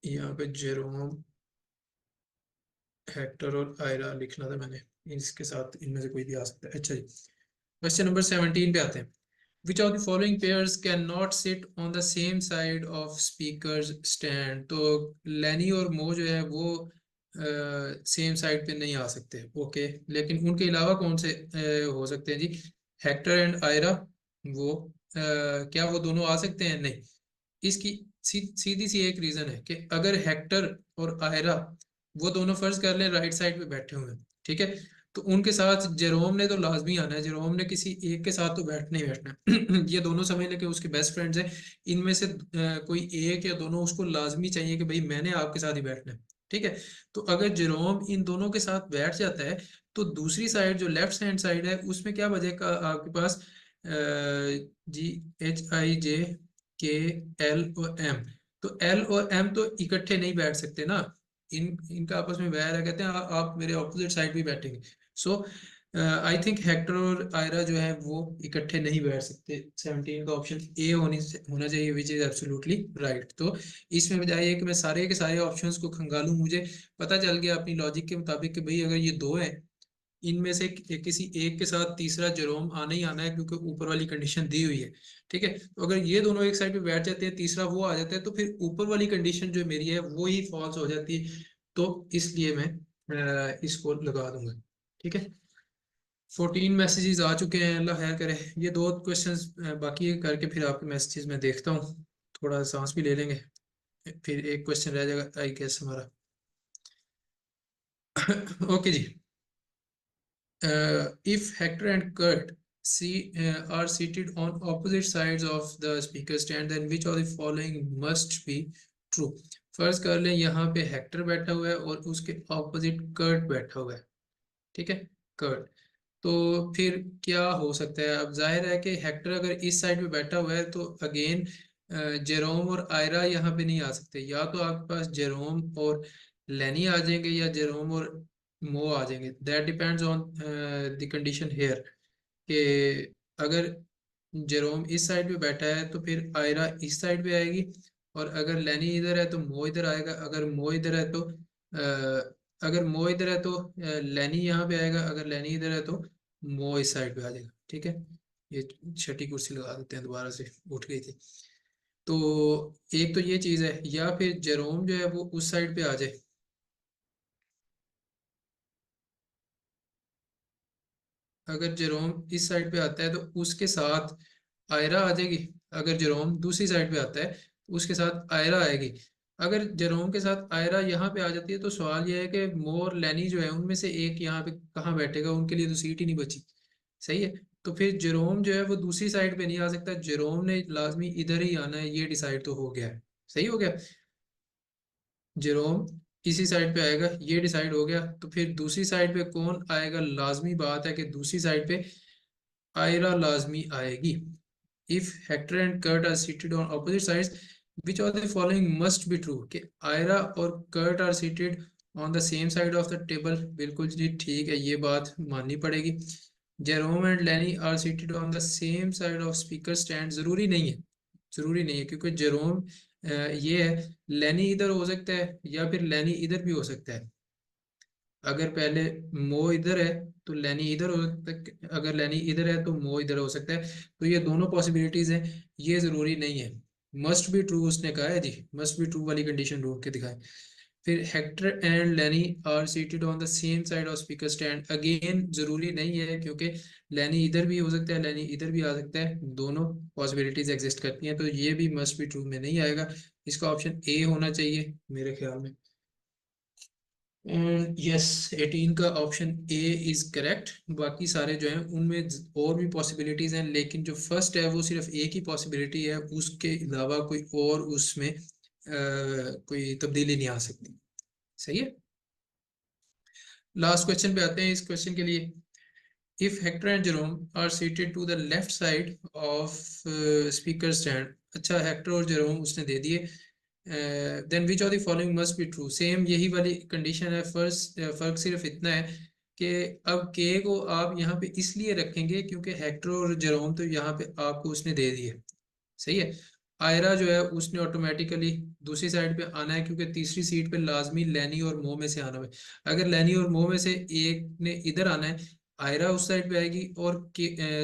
यहाँ पे जेरोम, हेक्टर और आयरा लिखना था मैंने, इसके साथ इनमें से कोई भी आ सकता है। अच्छा जी, क्वेश्चन नंबर 17 पे आते हैं। Which of the following pairs can not sit on the same side of speakers stand. तो लेनी और मो जो है वो सेम साइड पे नहीं आ सकते, ओके, लेकिन उनके अलावा कौन से हो सकते हैं जी, हेक्टर एंड आयरा, वो क्या वो दोनों आ सकते हैं, नहीं। इसकी सीधी सी एक रीजन है कि अगर हेक्टर और आयरा वो दोनों फर्ज कर लें राइट साइड पे बैठे हुए हैं, ठीक है, तो उनके साथ जेरोम ने तो लाजमी आना है, जेरोम ने किसी एक के साथ तो बैठना ही बैठना है। ये दोनों समझ लें कि उसके बेस्ट फ्रेंड्स हैं, इनमें से कोई एक या दोनों उसको लाजमी चाहिए कि भाई मैंने आपके साथ ही बैठना है, ठीक है। तो अगर जेरोम इन दोनों के साथ बैठ जाता है तो दूसरी साइड जो लेफ्ट हैंड साइड है उसमें क्या बचेगा आपके पास, GHIJKL और M, तो L और M तो इकट्ठे नहीं बैठ सकते ना, इनका आपस में वैर है, कहते हैं आप मेरे ऑपोजिट साइड भी बैठेंगे। सो आई थिंक हेक्टर और आयरा जो है वो इकट्ठे नहीं बैठ सकते। 17 का ऑप्शन ए होना चाहिए, विच इज एब्सोल्युटली राइट। तो इसमें बजाय कि मैं सारे के सारे ऑप्शंस को खंगालूं, मुझे पता चल गया अपनी लॉजिक के मुताबिक कि भाई अगर ये दो है, इनमें से किसी एक के साथ तीसरा जेरोम आना ही आना है, क्योंकि ऊपर वाली कंडीशन दी हुई है। ठीक है, तो अगर ये दोनों एक साइड पे बैठ जाते हैं, तीसरा वो आ जाता है, तो फिर ऊपर वाली कंडीशन जो मेरी है वो ही फॉल्स हो जाती है। तो इसलिए मैं इसको लगा दूंगा। ठीक है, 14 मैसेजेस आ चुके हैं, अल्लाह खैर करे। ये दो क्वेश्चंस बाकी है, करके फिर आपके मैसेजेस मैं देखता हूँ, थोड़ा सांस भी ले लेंगे, फिर एक क्वेश्चन रह जाएगा आई गेस हमारा। ओके जी, if Hector and Kurt are seated on opposite sides of the speaker stand, then which of the following must be true? फर्ज कर लें यहाँ पे हेक्टर बैठा हुआ है और उसके ऑपोजिट कर्ट बैठा हुआ है। ठीक है, कर्ट, तो फिर क्या हो सकता है? अब जाहिर है कि हेक्टर अगर इस साइड पे बैठा हुआ है तो अगेन जेरोम और आयरा यहाँ पे नहीं आ सकते, या तो आपके पास जेरोम और लेनी आ जाएंगे या जेरोम और मो आ जाएंगे। That depends on the condition here, कि अगर जेरोम इस साइड पे बैठा है तो फिर आयरा इस साइड पे आएगी, और अगर लेनी इधर है तो मो इधर आएगा, अगर मो इधर है तो लेनी यहाँ पे आएगा, अगर लेनी इधर है तो मो इस साइड पे आ जाएगा। ठीक है, ये छठी कुर्सी लगा देते हैं, दोबारा से उठ गई थी। तो एक तो ये चीज है, या फिर जेरोम जो है वो उस साइड पे आ जाए, अगर जेरोम इस साइड पे आता है तो उसके साथ आयरा आ जाएगी, अगर जेरोम दूसरी साइड पे आता है तो उसके साथ आयरा आएगी। अगर जेरोम के साथ आयरा यहाँ पे आ जाती है तो सवाल यह है कि मोर लेनी जो है उनमें से एक यहाँ पे कहाँ बैठेगा, उनके लिए तो सीट ही नहीं बची। सही है, तो फिर जेरोम जो है वो दूसरी साइड पे नहीं आ सकता, जेरोम ने लाजमी इधर ही आना है, ये डिसाइड तो हो गया है। सही हो गया, जेरोम इसी साइड पे आएगा, ये डिसाइड हो गया। तो फिर दूसरी साइड पे कौन आएगा? लाजमी बात है कि दूसरी साइड पे आयरा लाजमी आएगी। If Hector and Kurt are seated on opposite sides, which of the following must be true? कि आयरा और Kurt are seated on the same side of the table, बिल्कुल जी ठीक है, ये बात माननी पड़ेगी। Jerome and Lenny are seated on the same side of speaker stand, जरूरी नहीं है, जरूरी नहीं है, क्योंकि जेरोम ये है, लेनी इधर हो सकता है या फिर लेनी इधर भी हो सकता है। अगर पहले मो इधर है तो लेनी इधर हो सकता है, अगर लेनी इधर है तो मो इधर हो सकता है। तो ये दोनों पॉसिबिलिटीज हैं, ये जरूरी नहीं है। मस्ट बी ट्रू उसने कहा है जी, मस्ट बी ट्रू वाली कंडीशन ढूंढ के दिखाए। फिर Hector and Lenny are seated on the same side of speaker stand, again जरूरी नहीं है, क्योंकि लेनी इधर भी हो सकता है, लेनी इधर भी आ सकता है, दोनों पॉसिबिलिटीज एग्जिस्ट करती हैं, तो ये भी मस्ट बी ट्रू में नहीं आएगा। इसका ऑप्शन ए होना चाहिए मेरे ख्याल में। यस, 18 का ऑप्शन ए इज करेक्ट। बाकी सारे जो हैं उनमें और भी पॉसिबिलिटीज हैं, लेकिन जो फर्स्ट है वो सिर्फ एक ही पॉसिबिलिटी है, उसके अलावा कोई और उसमें कोई तब्दीली नहीं आ सकती। सही है, लास्ट क्वेश्चन पे आते हैं। इस क्वेश्चन के लिए, if Hector and Jerome are seated to the left side of speaker stand, अच्छा हेक्टर और जेरोम उसने दे दिए, then which of the following must be true? Same यही वाली कंडीशन है, फर्क सिर्फ इतना है कि अब के को आप यहाँ पे इसलिए रखेंगे क्योंकि हेक्टर और जेरोम तो यहाँ पे आपको उसने दे दिए। सही है, आयरा जो है उसने ऑटोमेटिकली दूसरी साइड पे आना है, क्योंकि तीसरी सीट पे लाजमी लेनी और मो में से आना है। अगर लेनी और मो में से एक ने इधर आना है, आयरा उस साइड पे आएगी, और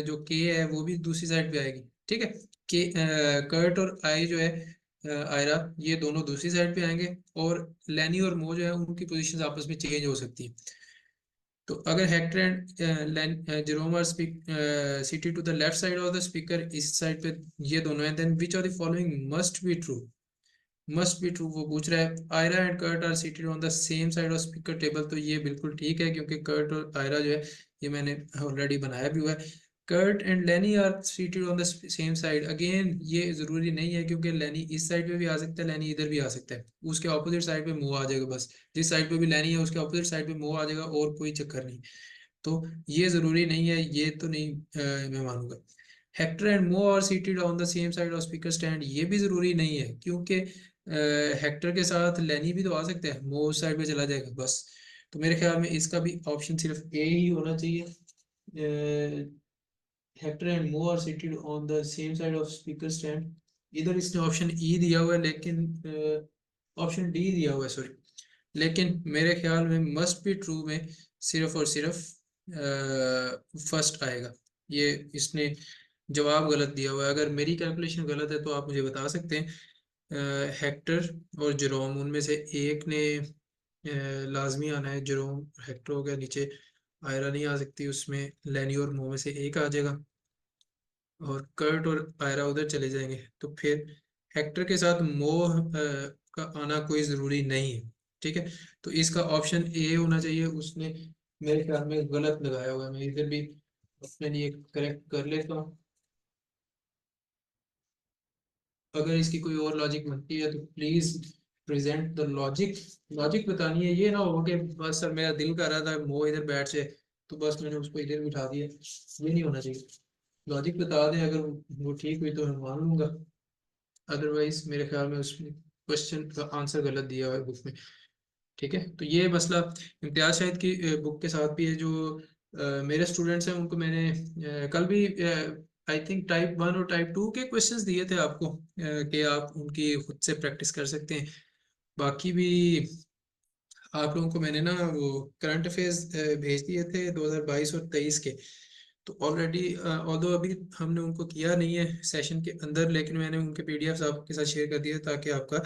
जो के है वो भी दूसरी साइड पे आएगी। ठीक है, के कर्ट और आई जो है आयरा, ये दोनों दूसरी साइड पे आएंगे, और लेनी और मो जो है उनकी पोजीशन आपस में चेंज हो सकती है। तो अगर Hector and Jerome are seated to the left side of the speaker, इस साइड पे ये दोनों हैं, then which of the following must be true? Must be true वो पूछ रहा है। Ira and Kurt are seated on the same side of speaker table, तो ये बिल्कुल ठीक है, क्योंकि कर्ट और आयरा जो है ये मैंने ऑलरेडी बनाया भी हुआ है। Kurt and Lenny are seated on the same side, again ये जरूरी नहीं है, क्योंकि लेनी इस साइड पे भी आ सकता है, लेनी इधर भी आ सकता है, उसके ऑपोजिट साइड पे मूव आ जाएगा, बस जिस साइड पे भी लेनी है उसके ऑपोजिट साइड पे मूव आ जाएगा, और कोई चक्कर नहीं। तो ये जरूरी नहीं है, ये तो नहीं मैं मानूंगा। Hector and Mo are seated on the same side of speaker stand, ये भी जरूरी नहीं है, क्योंकि हेक्टर के साथ लेनी भी तो आ सकते हैं, मो उस साइड पे चला जाएगा बस। तो मेरे ख्याल में इसका भी ऑप्शन सिर्फ ए ही होना चाहिए। Hector and Mo are seated on the same side of speaker stand, इधर इसने ऑप्शन ई दिया हुआ है, लेकिन ऑप्शन डी दिया हुआ है, सॉरी, लेकिन मेरे ख्याल में मस्ट बी ट्रू में सिर्फ और सिर्फ फर्स्ट आएगा। ये इसने जवाब गलत दिया हुआ है, अगर मेरी कैलकुलेशन गलत है तो आप मुझे बता सकते हैं। हेक्टर और जेरोम उनमें से एक ने लाजमी आना है, जेरोम हेक्टर हो गया, नीचे आयरा नहीं आ सकती, उसमें लैनी और मो में से एक आ जाएगा, और कर्ट और आयरा उधर चले जाएंगे, तो फिर हेक्टर के साथ मोह का आना कोई ज़रूरी नहीं है। ठीक है, तो इसका ऑप्शन ए होना चाहिए, उसने मेरे ख्याल में गलत लगाया हुआ है, मैं इधर भी अपने लिए करेक्ट कर लेता हूँ। अगर इसकी कोई और लॉजिक बनती है तो please present the logic. Logic बतानी है, ये ना हो कि बस सर मेरा दिल कर रहा था मोह इधर बैठ जाए तो बस मैंने उसको इधर बिठा दिया, ये नहीं होना चाहिए। लॉजिक बता दें, अगर वो ठीक हुई तो मैं मान लूंगा, अदरवाइज मेरे ख्याल में उस क्वेश्चन का आंसर गलत दिया हुआ है बुक में। ठीक है, तो ये मसला इम्तियाज शाहिद की बुक के साथ भी है। जो मेरे स्टूडेंट्स हैं उनको मैंने कल भी आई थिंक टाइप 1 और टाइप 2 के क्वेश्चंस दिए थे आपको, कि आप उनकी खुद से प्रैक्टिस कर सकते हैं। बाकी भी आप लोगों को मैंने ना वो करंट अफेयर्स भेज दिए थे 2022 और 23 के, तो ऑलरेडी ऑल्दो अभी हमने उनको किया नहीं है सेशन के अंदर, लेकिन मैंने उनके पीडीएफ्स आपके साथ शेयर कर दिए ताकि आपका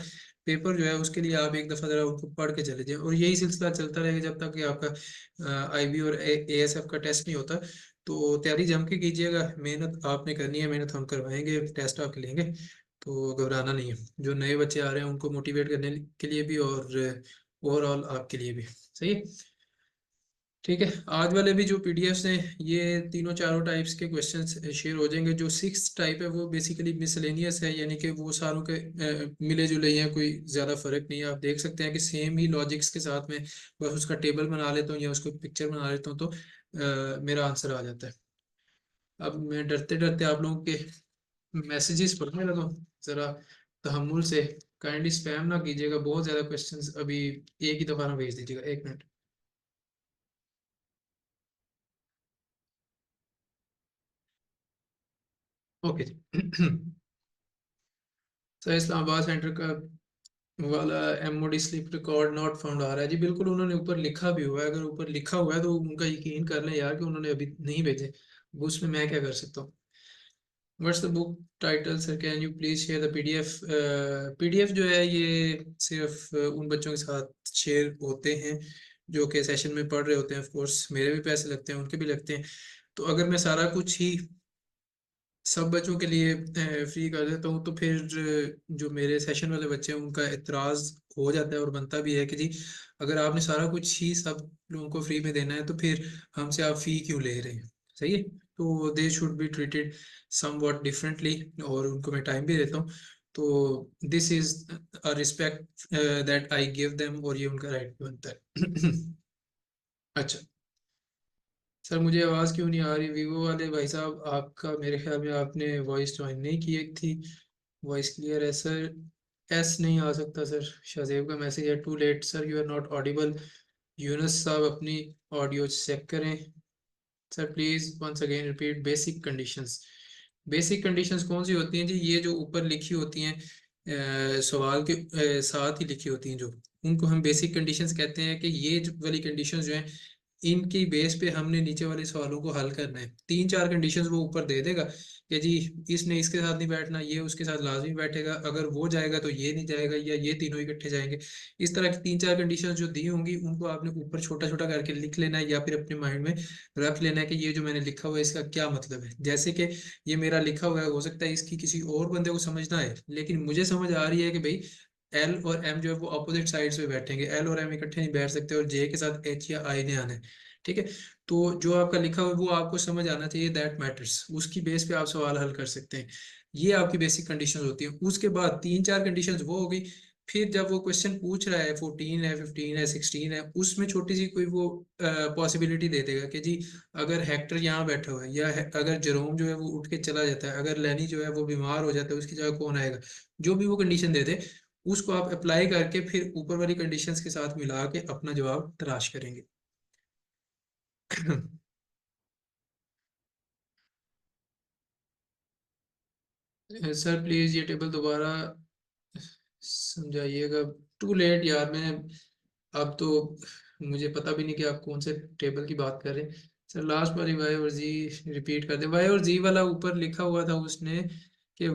पेपर जो है उसके लिए आप एक दफ़ा ज़रा उनको पढ़ के चले जाएं, और यही सिलसिला चलता रहेगा जब तक कि आपका आईबी और एएसएफ का टेस्ट नहीं होता। तो तैयारी जम के कीजिएगा, मेहनत आपने करनी है, मेहनत हम करवाएंगे, टेस्ट आपके लेंगे, तो घबराना नहीं है। जो नए बच्चे आ रहे हैं उनको मोटिवेट करने के लिए भी और ओवरऑल आपके लिए भी सही है। ठीक है, आज वाले भी जो पीडीएफ्स हैं ये तीनों चारों टाइप्स के क्वेश्चंस शेयर हो जाएंगे। जो 6th टाइप है वो बेसिकली मिसलेनियस है, यानी कि वो सारों के मिले जुले ही हैं, कोई ज़्यादा फर्क नहीं है। आप देख सकते हैं कि सेम ही लॉजिक्स के साथ में बस उसका टेबल बना लेता हूँ या उसको पिक्चर बना लेता हूँ तो मेरा आंसर आ जाता है। अब मैं डरते डरते आप लोगों के मैसेजेस पढ़ने लगा हूँ, ज़रा तहम्मुल से, काइंडली स्पैम ना कीजिएगा, बहुत ज़्यादा क्वेश्चंस अभी एक ही दफ़ा ना भेज दीजिएगा। 1 मिनट। ओके जी। सर इस्लामाबाद सेंटर का वाला MOD slip record not found आ रहा है जी, बिल्कुल उन्होंने ऊपर लिखा भी हुआ है, अगर ऊपर लिखा हुआ है तो उनका यकीन कर लें यार कि उन्होंने अभी नहीं भेजे, उसमें मैं क्या कर सकता हूँ। What's the book title sir, can you please share the PDF. PDF जो है ये सिर्फ उन बच्चों के साथ शेयर होते हैं जो कि सेशन में पढ़ रहे होते हैं। ऑफ कोर्स मेरे भी पैसे लगते हैं, उनके भी लगते हैं, तो अगर मैं सारा कुछ ही सब बच्चों के लिए फ्री कर देता हूँ तो फिर जो मेरे सेशन वाले बच्चे हैं उनका एतराज़ हो जाता है और बनता भी है कि जी अगर आपने सारा कुछ ही सब लोगों को फ्री में देना है तो फिर हमसे आप फी क्यों ले रहे हैं। सही है, तो they should be treated somewhat differently, और उनको मैं टाइम भी देता हूँ, तो this is a respect that I give them, और ये उनका राइट बनता है। अच्छा सर, मुझे आवाज़ क्यों नहीं आ रही वीवो वाले भाई साहब, आपका मेरे ख्याल में आपने वॉइस ज्वाइन नहीं की एक थी। वॉइस क्लियर है सर, एस नहीं आ सकता सर। शाहजेब का मैसेज है, too late sir you are not audible. Yunus साहब अपनी ऑडियो चेक करें। Sir please once again repeat basic conditions. Basic conditions कौन सी होती हैं जी, ये जो ऊपर लिखी होती हैं सवाल के साथ ही लिखी होती हैं, जो उनको हम बेसिक कंडीशंस कहते हैं, कि ये वाली कंडीशंस जो हैं इनकी बेस पे हमने नीचे वाले सवालों को हल करना है। 3-4 कंडीशंस वो ऊपर दे देगा कि जी इसने इसके साथ नहीं बैठना, ये उसके साथ लाजमी बैठेगा, अगर वो जाएगा तो ये नहीं जाएगा, या ये तीनों इकट्ठे जाएंगे। इस तरह की 3-4 कंडीशंस जो दी होंगी उनको आपने ऊपर छोटा छोटा करके लिख लेना है, या फिर अपने माइंड में रख लेना है कि ये जो मैंने लिखा हुआ है इसका क्या मतलब है। जैसे कि ये मेरा लिखा हुआ है, हो सकता है इसकी किसी और बंदे को समझ ना आए, लेकिन मुझे समझ आ रही है कि भाई एल और एम जो है वो अपोजिट साइड्स पे बैठेंगे, एल और एम इकट्ठे नहीं बैठ सकते, और जे के साथ एच या आई ने आना है। ठीक है, तो जो आपका लिखा हुआ है वो आपको समझ आना चाहिए, दैट मैटर्स, उसकी बेस पे आप सवाल हल कर सकते हैं। ये आपकी बेसिक कंडीशंस होती हैं। उसके बाद 3-4 कंडीशंस वो होगी, फिर जब वो क्वेश्चन पूछ रहा है 14 है 15 है 16 है, उसमें छोटी सी कोई वो पॉसिबिलिटी दे देगा कि जी अगर हेक्टर यहाँ बैठा हुआ है, या अगर जेरोम जो है वो उठ के चला जाता है, अगर लैनी जो है वो बीमार हो जाता है, उसकी जगह कौन आएगा, जो भी वो कंडीशन दे दे उसको आप अप्लाई करके फिर ऊपर वाली कंडीशंस के साथ मिला के अपना जवाब तलाश करेंगे। सर प्लीज ये टेबल दोबारा समझाइएगा। टू लेट यार, मैं अब तो मुझे पता भी नहीं कि आप कौन से टेबल की बात कर रहे हैं। सर लास्ट वाली वाई और जी रिपीट कर दे। वाई और जी वाला ऊपर लिखा हुआ था उसने कि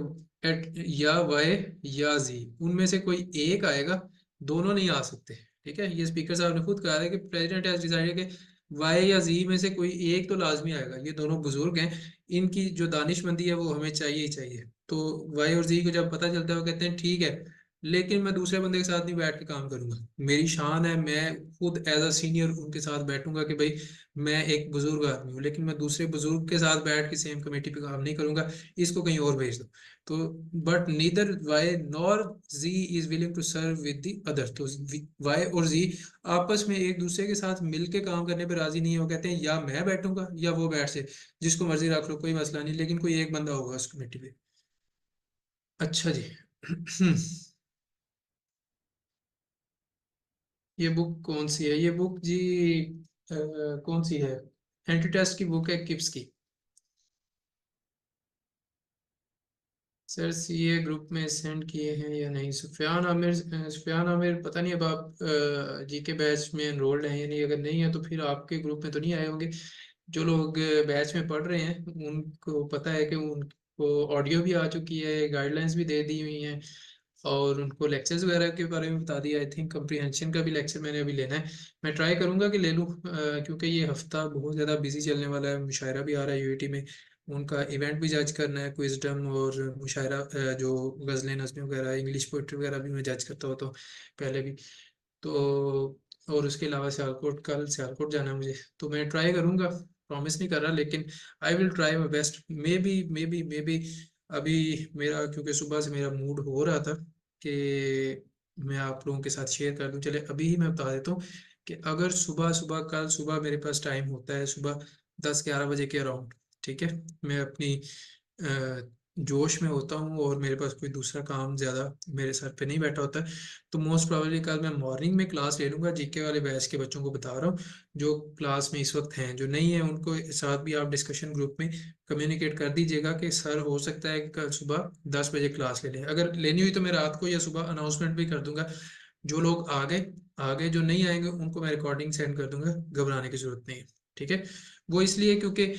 एट या वाई या जी, उनमें से कोई एक आएगा, दोनों नहीं आ सकते। ठीक है, ये स्पीकर साहब ने खुद कहा है कि प्रेसिडेंट हैज डिसाइडेड कि वाई या जी में से कोई एक तो लाजमी आएगा। ये दोनों बुजुर्ग हैं, इनकी जो दानिशमंदी है वो हमें चाहिए ही चाहिए। तो वाई और जी को जब पता चलता है वो कहते हैं ठीक है, लेकिन मैं दूसरे बंदे के साथ नहीं बैठ के काम करूंगा। मेरी शान है, मैं खुद एज अ सीनियर उनके साथ बैठूंगा कि भाई मैं एक बुजुर्ग आदमी हूँ, लेकिन मैं दूसरे बुजुर्ग के साथ बैठ के सेम कमेटी पे काम नहीं करूंगा, इसको कहीं और भेज दो। तो but neither Y nor G is willing to serve with the other. तो वाई और जी आपस में एक दूसरे के साथ मिलके काम करने पे राजी नहीं है। वो कहते हैं या मैं बैठूंगा या वो बैठ से, जिसको मर्जी रख लो, कोई मसला नहीं, लेकिन कोई एक बंदा होगा उस कमेटी पे। अच्छा जी। ये बुक कौन सी है? ये बुक जी कौन सी है? एंटी टेस्ट की बुक है, किप्स की। सर सीए ग्रुप में सेंड किए हैं या नहीं? सुफियान आमिर, सुफियान आमिर पता नहीं, अब आप जीके बैच में एनरोल्ड हैं या नहीं। अगर नहीं है तो फिर आपके ग्रुप में तो नहीं आए होंगे। जो लोग बैच में पढ़ रहे हैं उनको पता है कि उनको ऑडियो भी आ चुकी है, गाइडलाइंस भी दे दी हुई हैं, और उनको लेक्चर्स वगैरह के बारे में बता दिया। आई थिंक कम्प्रीहेंशन का भी लेक्चर मैंने अभी लेना है। मैं ट्राई करूंगा कि ले लूँ, क्योंकि ये हफ्ता बहुत ज़्यादा बिजी चलने वाला है। मुशायरा भी आ रहा है यूएटी में, उनका इवेंट भी जज करना है, क्विजडम और मुशायरा, जो गज़लें नज़में वगैरह इंग्लिश पोइट्री वगैरह भी मैं जज करता होता हूँ पहले भी। तो और उसके अलावा सियालकोट, कल सियालकोट जाना है मुझे, तो मैं ट्राई करूंगा, प्रॉमिस नहीं कर रहा, लेकिन I will try my best. May be अभी मेरा, क्योंकि सुबह से मेरा मूड हो रहा था कि मैं आप लोगों के साथ शेयर कर दूं, चले अभी ही मैं बता देता हूँ कि अगर सुबह सुबह कल सुबह मेरे पास टाइम होता है, सुबह 10-11 बजे के अराउंड, ठीक है, मैं अपनी जोश में होता हूँ और मेरे पास कोई दूसरा काम ज़्यादा मेरे सर पे नहीं बैठा होता है, तो मोस्ट प्रोबेबली कल मैं मॉर्निंग में क्लास ले लूँगा। जीके वाले बैच के बच्चों को बता रहा हूँ, जो क्लास में इस वक्त हैं, जो नहीं है उनको साथ भी आप डिस्कशन ग्रुप में कम्युनिकेट कर दीजिएगा कि सर हो सकता है कि कल सुबह 10 बजे क्लास ले लें। अगर लेनी हुई तो मैं रात को या सुबह अनाउंसमेंट भी कर दूंगा। जो लोग आ गए आ गए, जो नहीं आएंगे उनको मैं रिकॉर्डिंग सेंड कर दूंगा, घबराने की जरूरत नहीं है। ठीक है, वो इसलिए क्योंकि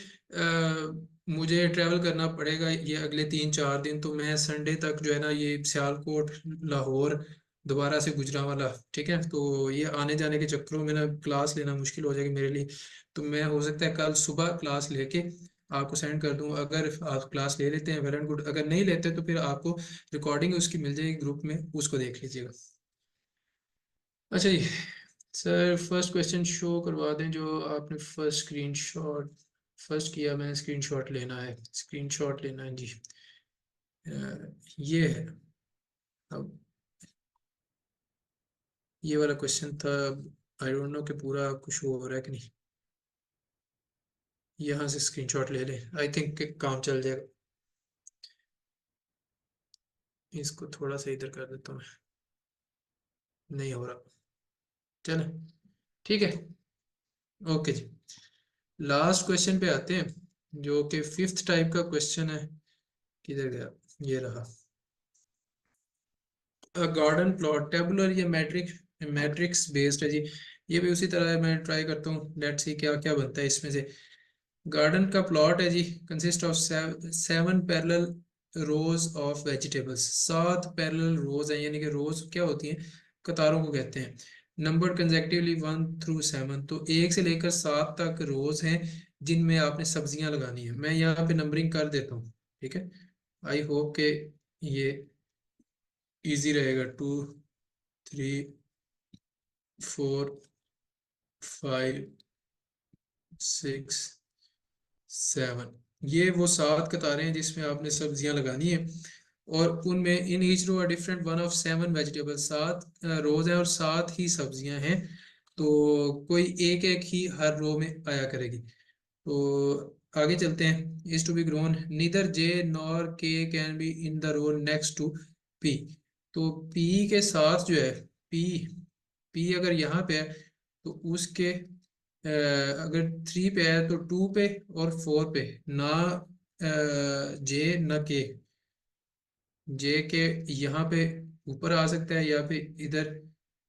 मुझे ट्रैवल करना पड़ेगा ये अगले 3-4 दिन, तो मैं संडे तक जो है ना, ये सियालकोट लाहौर दोबारा से गुजरांवाला, ठीक है, तो ये आने जाने के चक्करों में ना क्लास लेना मुश्किल हो जाएगी मेरे लिए। तो मैं हो सकता है कल सुबह क्लास लेके आपको सेंड कर दूं। अगर आप क्लास ले लेते हैं वेल एंड गुड, अगर नहीं लेते तो फिर आपको रिकॉर्डिंग उसकी मिल जाएगी ग्रुप में, उसको देख लीजिएगा। अच्छा जी सर, फर्स्ट क्वेश्चन शो करवा दें जो आपने फर्स्ट स्क्रीनशॉट फर्स्ट किया। मैं स्क्रीनशॉट लेना है, स्क्रीनशॉट लेना है जी। ये है, अब ये वाला क्वेश्चन था। आई डोंट नो कि पूरा आपको शो हो रहा है कि नहीं। यहाँ से स्क्रीनशॉट ले लें, आई थिंक काम चल जाएगा। इसको थोड़ा सा इधर कर देता हूँ मैं, नहीं हो रहा, चले ठीक है, ओके जी। लास्ट क्वेश्चन पे आते हैं जो कि फिफ्थ टाइप का क्वेश्चन है। किधर गया? ये रहा। गार्डन प्लॉट टेबुलर या मैट्रिक्स बेस्ड है जी। ये भी उसी तरह है, मैं ट्राई करता हूँ, लेट्स सी क्या क्या बनता है इसमें से। गार्डन का प्लॉट है जी, consist of 7 parallel rows of vegetables. 7 parallel rows है, यानी कि रोज क्या होती हैं, कतारों को कहते हैं। नंबर कंजेक्टिवली 1 through 7, तो 1 से लेकर 7 तक रोज हैं जिनमें आपने सब्जियां लगानी है। मैं यहाँ पे नंबरिंग कर देता हूँ, ठीक है। आई होप के ये इजी रहेगा। 2, 3, 4, 5, 6, 7, ये वो 7 कतारें हैं जिसमें आपने सब्जियां लगानी है। और उनमें in each row different one of 7 vegetable, 7 rows हैं और 7 ही सब्जियां हैं, तो कोई एक एक ही हर रो में आया करेगी। तो आगे चलते हैं। Is to be grown neither J nor K can be in the row next to P. तो पी के साथ जो है, पी पी अगर यहाँ पे है तो उसके अगर 3 पे है तो 2 पे और 4 पे, ना जे न के। जे के यहाँ पे ऊपर आ सकता है या फिर इधर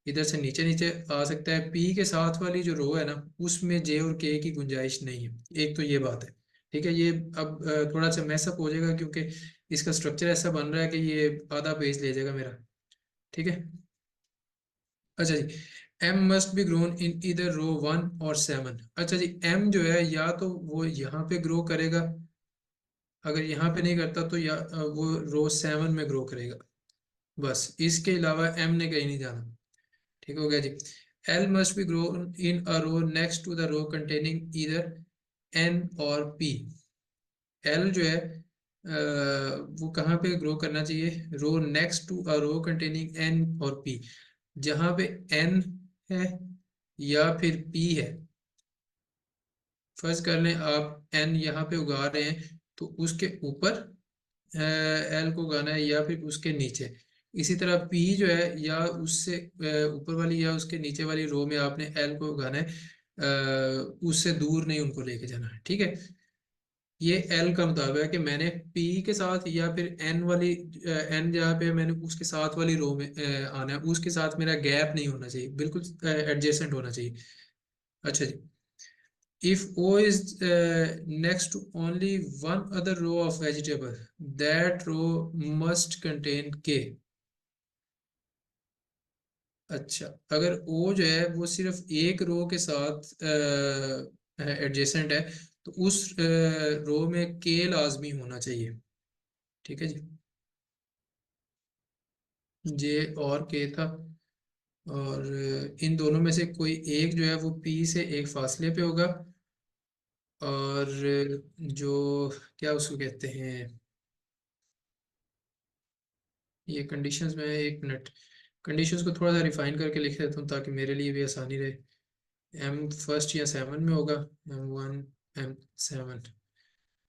इधर से नीचे नीचे आ सकता है। पी के साथ वाली जो रो है ना, उसमें जे और के की गुंजाइश नहीं है। एक तो ये बात है, ठीक है। ये अब थोड़ा सा मैसअप हो जाएगा क्योंकि इसका स्ट्रक्चर ऐसा बन रहा है कि ये आधा पेज ले जाएगा मेरा, ठीक है। अच्छा जी, M must be grown in इधर रो 1 और 7। अच्छा जी, एम जो है या तो वो यहाँ पे ग्रो करेगा, अगर यहाँ पे नहीं करता तो या वो रो 7 में ग्रो करेगा, बस। इसके अलावा एम ने कहीं नहीं जाना। ठीक हो गया जी। L must be grown in a row next to the row containing either N or P. L जो है वो कहाँ पे ग्रो करना चाहिए? Row next to a row containing N or P, जहाँ पे एन है या फिर पी है। फर्ज कर लें आप एन यहाँ पे उगा रहे हैं तो उसके ऊपर एल को उगाना है या फिर उसके नीचे। इसी तरह पी जो है या उससे ऊपर वाली या उसके नीचे वाली रो में आपने एल को उगाना है, उससे दूर नहीं उनको लेके जाना है, ठीक है। ये एल का मुताबिक है कि मैंने पी के साथ या फिर एन वाली एन जहाँ पे मैंने उसके साथ वाली रो में आना है, उसके साथ मेरा गैप नहीं होना चाहिए, बिल्कुल एडजेसेंट होना चाहिए। अच्छा जी, if O is next to only one other row of vegetable, that row must contain K। अच्छा, अगर O जो है वो सिर्फ एक रो के साथ एडजेसेंट है तो उस रो में K लाजमी होना चाहिए, ठीक है जी। जे और K था, और इन दोनों में से कोई एक जो है वो P से एक फासले पे होगा, और जो क्या उसको कहते हैं, ये कंडीशंस में, एक मिनट, कंडीशंस को थोड़ा सा रिफाइन करके लिख देता हूँ ताकि मेरे लिए भी आसानी रहे। एम फर्स्ट या 7 में होगा, M1 M7,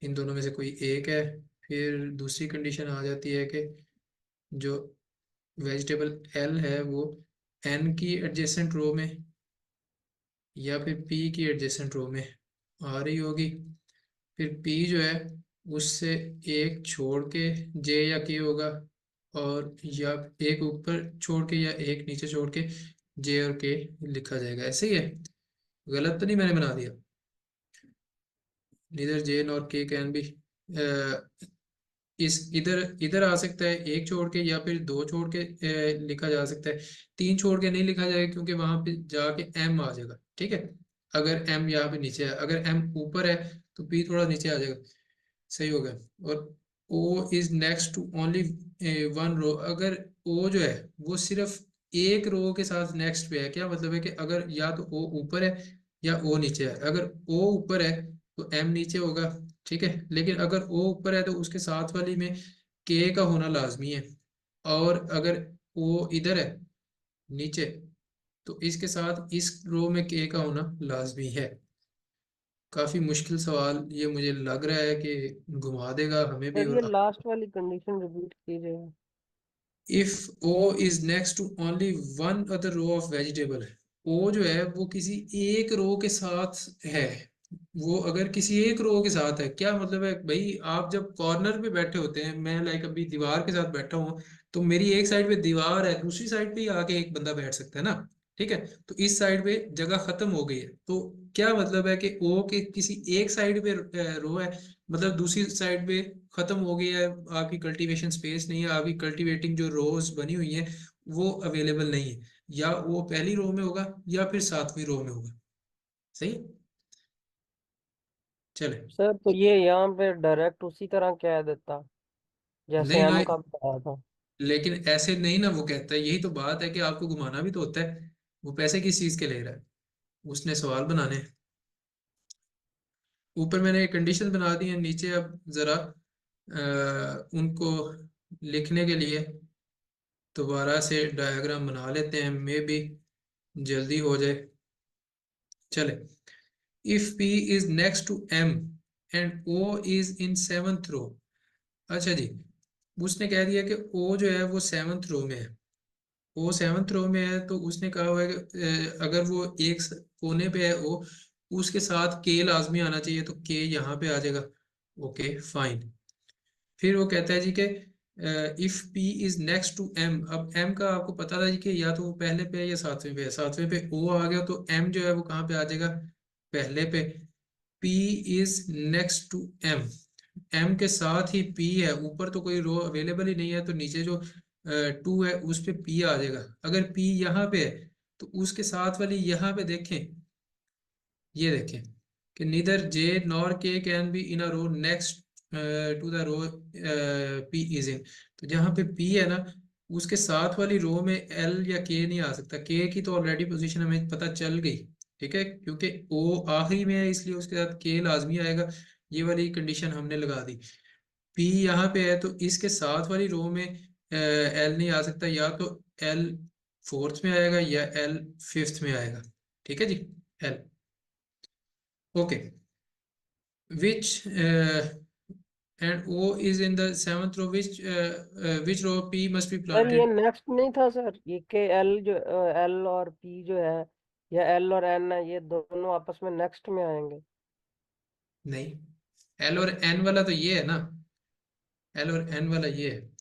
इन दोनों में से कोई एक है। फिर दूसरी कंडीशन आ जाती है कि जो वेजिटेबल एल है वो एन की एडजेसेंट रो में या फिर पी की एडजेसेंट रो में आ रही होगी। फिर पी जो है उससे एक छोड़ के जे या के होगा, और या एक ऊपर छोड़ के या एक नीचे छोड़ के जे और के लिखा जाएगा। ऐसे ही है, गलत तो नहीं मैंने बना दिया? Neither J nor K can B, इस इधर इधर आ सकता है एक छोड़ के या फिर दो छोड़ के लिखा जा सकता है। 3 छोड़ के नहीं लिखा जाएगा क्योंकि वहां पे जाके एम आ जाएगा, ठीक है। अगर एम यहाँ पे नीचे है, अगर एम ऊपर है तो पी थोड़ा नीचे आ जाएगा, सही हो गया। और O is next to only one row, अगर ओ जो है वो सिर्फ एक रो के साथ नेक्स्ट पे है, क्या मतलब है कि अगर या तो ओ ऊपर है या ओ नीचे है। अगर ओ ऊपर है तो एम नीचे होगा, ठीक है। लेकिन अगर ओ ऊपर है तो उसके साथ वाली में के का होना लाजमी है, और अगर ओ इधर है नीचे तो इसके साथ इस रो में के का होना लाजमी है। काफी मुश्किल सवाल ये मुझे लग रहा है कि घुमा देगा हमें भी सर ये और लास्ट वाली कंडीशन रिपीट कीजिएगा। If O is next to only one other row of vegetable. O जो है वो किसी एक रो के साथ है, वो अगर किसी एक रो के साथ है, क्या मतलब है भाई? आप जब कॉर्नर पे बैठे होते हैं, मैं लाइक अभी दीवार के साथ बैठा हूँ, तो मेरी एक साइड पे दीवार है, दूसरी साइड पे ही आके एक बंदा बैठ सकता है ना, ठीक है। तो इस साइड पे जगह खत्म हो गई है, तो क्या मतलब है कि ओ के किसी एक साइड पे रो है, मतलब दूसरी साइड पे खत्म हो गई है, आपकी कल्टीवेशन स्पेस नहीं है, आपकी कल्टीवेटिंग जो रोज बनी हुई है वो अवेलेबल नहीं है। या वो पहली रो में होगा या फिर 7वीं रो में होगा, सही है? चले। सर तो ये यहाँ पे डायरेक्ट उसी तरह कह देता जैसे नहीं ना, एम का बताया था। लेकिन ऐसे नहीं ना वो कहता है, यही तो बात है कि आपको घुमाना भी तो होता है। वो पैसे किस चीज के ले रहा है? उसने सवाल बनाने हैं। ऊपर मैंने कंडीशन बना दी है, नीचे अब जरा उनको लिखने के लिए दोबारा से डायग्राम बना लेते हैं, मे बी जल्दी हो जाए। चले, if P is next to M and O is in 7th row. अच्छा जी, उसने कह दिया कि O जो है वो 7th रो में है, O 7th रो में है, तो उसने कहा हुआ है कि अगर वो एक कोने पे है O, उसके साथ K लाजमी आना चाहिए, तो K यहाँ पे आ जाएगा। Okay fine. फिर वो कहता है जी कि if P is next to M। अब M का आपको पता था जी कि या तो वो पहले पे है या 7वें पे है, 7वें पे O आ गया तो M जो है वो कहाँ पे आ जाएगा, पहले पे। P is next to M, M के साथ ही P है, ऊपर तो कोई रो अवेलेबल ही नहीं है, तो नीचे जो 2 है उस पे P आ जाएगा। अगर P यहाँ पे है तो उसके साथ वाली यहाँ पे देखें, ये देखें कि neither J nor K can be in a row next to the row P is in. तो जहाँ पे P है ना, उसके साथ वाली रो में L या K नहीं आ सकता। K की तो ऑलरेडी पोजीशन हमें पता चल गई, ठीक है, क्योंकि O आखिरी में है इसलिए उसके साथ K लाजमी आएगा। ये वाली कंडीशन हमने लगा दी। P यहाँ पे है तो इसके साथ वाली रो में L नहीं आ सकता, या तो L 4th में आएगा या L 5th में आएगा, ठीक है जी। L okay, which and O is in the 7th row, which row P must be sir ये planted। नेक्स्ट नहीं था सर, ये के एल जो एल और पी जो है, या एल और एन है, ये दोनों आपस में नेक्स्ट में आएंगे। नहीं, L और N वाला तो ये है ना, L और N वाला ये है।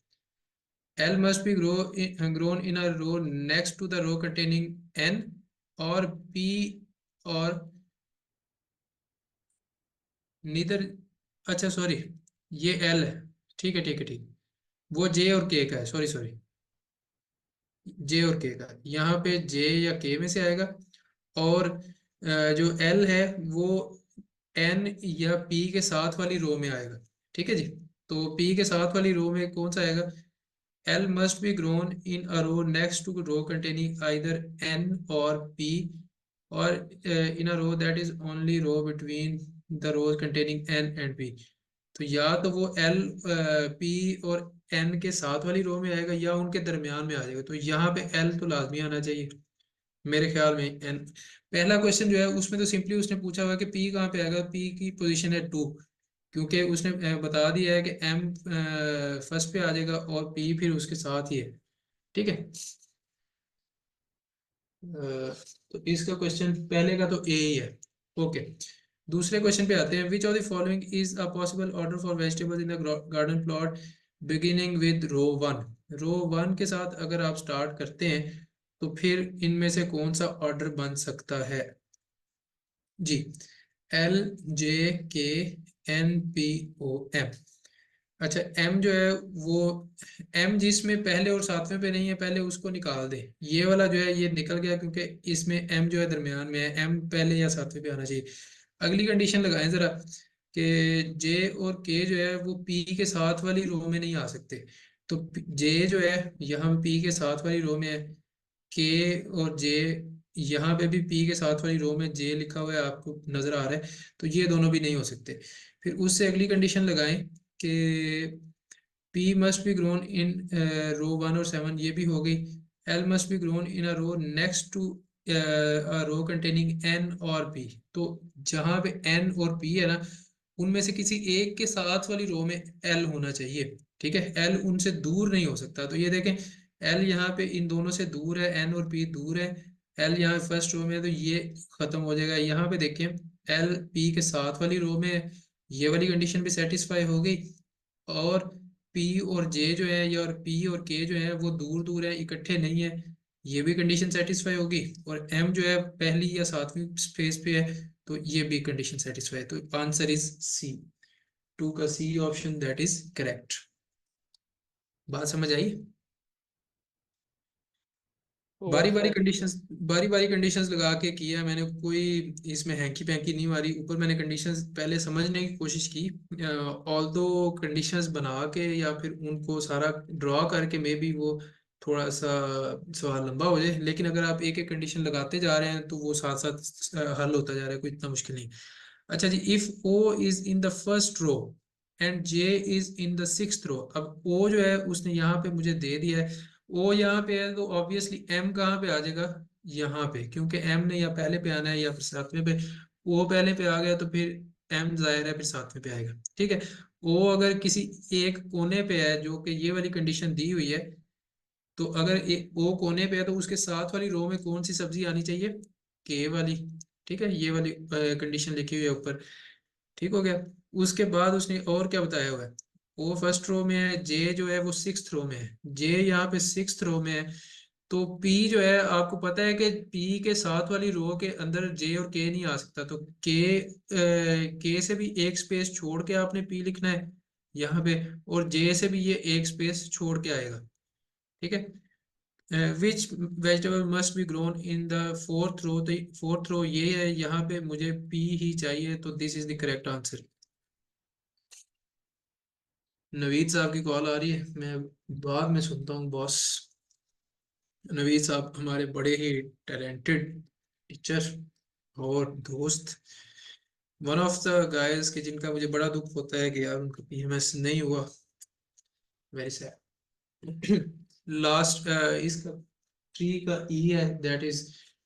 L must be grown in a row next to the row containing N और P और neither। अच्छा सॉरी, ये L है, ठीक है ठीक है ठीक। वो J और K का है, सॉरी सॉरी, J और K का। यहाँ पे J या K में से आएगा, और जो L है वो N या P के साथ वाली रो में आएगा, ठीक है जी। तो P के साथ वाली रो में कौन सा आएगा, L must be grown in a row next to row containing either N or P, or in a row that is only row between the rows containing N and P। तो या तो वो L P और N के साथ वाली रो में आएगा या उनके दरमियान में आ जाएगा। तो यहाँ पे L तो लाजमी आना चाहिए मेरे ख्याल में। N पहला क्वेश्चन जो है उसमें तो सिंपली उसने पूछा हुआ कि P कहाँ पे आएगा, P की पोजीशन है 2, क्योंकि उसने बता दिया है कि M फर्स्ट पे आ जाएगा और P फिर उसके साथ ही है, ठीक है। तो इसका क्वेश्चन पहले का तो ए ही है। ओके, दूसरे क्वेश्चन पे आते हैं। Which of the following is a possible order for vegetables in the garden plot beginning with row 1। Row 1 के साथ अगर आप स्टार्ट करते हैं तो फिर इनमें से कौन सा ऑर्डर बन सकता है जी। L J K N P O M। अच्छा, M जो है वो M जिसमें पहले और 7वें पे नहीं है, पहले उसको निकाल दे। ये वाला जो है ये निकल गया क्योंकि इसमें M जो है दरमियान में है, M पहले या 7वें पे आना चाहिए। अगली कंडीशन लगाएं जरा कि J और K जो है वो P के साथ वाली रो में नहीं आ सकते। तो J जो है यहाँ P के साथ वाली रो में है, K और J यहाँ पे भी P के साथ वाली रो में J लिखा हुआ है, आपको नजर आ रहा है, तो ये दोनों भी नहीं हो सकते। फिर उससे अगली कंडीशन लगाएं कि P must be grown in रो 1 और 7, ये भी हो गई। L must be grown in a row next to a row containing N और P। तो जहाँ पे N और P है ना, उनमें से किसी एक के साथ वाली रो में L होना चाहिए, ठीक है। L उनसे दूर नहीं हो सकता। तो ये देखें, L यहाँ पे इन दोनों से दूर है, N और P दूर है। L यहाँ फर्स्ट रो में है तो ये खत्म हो जाएगा। यहाँ पे देखें L P के साथ वाली रो में है, ये वाली कंडीशन भी सेटिस्फाई हो गई। और P और J जो है, या और P और K जो है वो दूर दूर है, इकट्ठे नहीं है, ये भी कंडीशन सेटिस्फाई होगी। और M जो है पहली या 7वीं स्पेस पे है, तो ये भी कंडीशन सेटिस्फाई है। तो आंसर इज सी, 2 का C option that is correct. बात समझ आई? बारी यस बारी सर। कंडीशंस, बारी बारी कंडीशंस लगा के किया मैंने, कोई इसमें हैंकी पैंकी नहीं मारी। ऊपर मैंने कंडीशंस पहले समझने की कोशिश की, ऑल्दो कंडीशंस बना के या फिर उनको सारा ड्रॉ करके मे बी वो थोड़ा सा सवाल लंबा हो जाए, लेकिन अगर आप एक एक कंडीशन लगाते जा रहे हैं तो वो साथ साथ हल होता जा रहा है, कोई इतना मुश्किल नहीं। अच्छा जी, if O is in the first row, and J is in the sixth row. अब ओ जो है उसने यहाँ पे मुझे दे दिया है, ओ यहाँ पे है, तो ऑब्वियसली एम कहाँ पे आ जाएगा, यहाँ पे, क्योंकि एम ने या पहले पे आना है या फिर सातवें पे। ओ पहले पे आ गया तो फिर एम जाहिर है फिर सातवें पे आएगा। ठीक है, ओ अगर किसी एक कोने पे है, जो कि ये वाली कंडीशन दी हुई है, तो अगर ओ कोने पे है तो उसके साथ वाली रो में कौन सी सब्जी आनी चाहिए, के वाली। ठीक है, ये वाली कंडीशन लिखी हुई है ऊपर। ठीक हो गया। उसके बाद उसने और क्या बताया हुआ है, वो फर्स्ट रो में है, जे जो है वो सिक्स्थ रो में है, जे यहाँ पे सिक्स्थ रो में है। तो पी जो है आपको पता है कि पी के साथ वाली रो के अंदर जे और के नहीं आ सकता, तो के से भी एक स्पेस छोड़ के आपने पी लिखना है यहाँ पे, और जे से भी ये एक स्पेस छोड़ के आएगा। ठीक है, which vegetable must be grown in the fourth row, तो फोर्थ रो ये है, यहाँ पे मुझे पी ही चाहिए, तो this is the correct answer. Naveed साहब की कॉल आ रही है, मैं बाद में सुनता हूँ बॉस। नवीद साहब हमारे बड़े ही टैलेंटेड टीचर और दोस्त, वन ऑफ द गाइस के जिनका मुझे बड़ा दुख होता है कि यार उनका पीएमएस नहीं हुआ, वेरी सैड। लास्ट इसका 3 का ई है, that is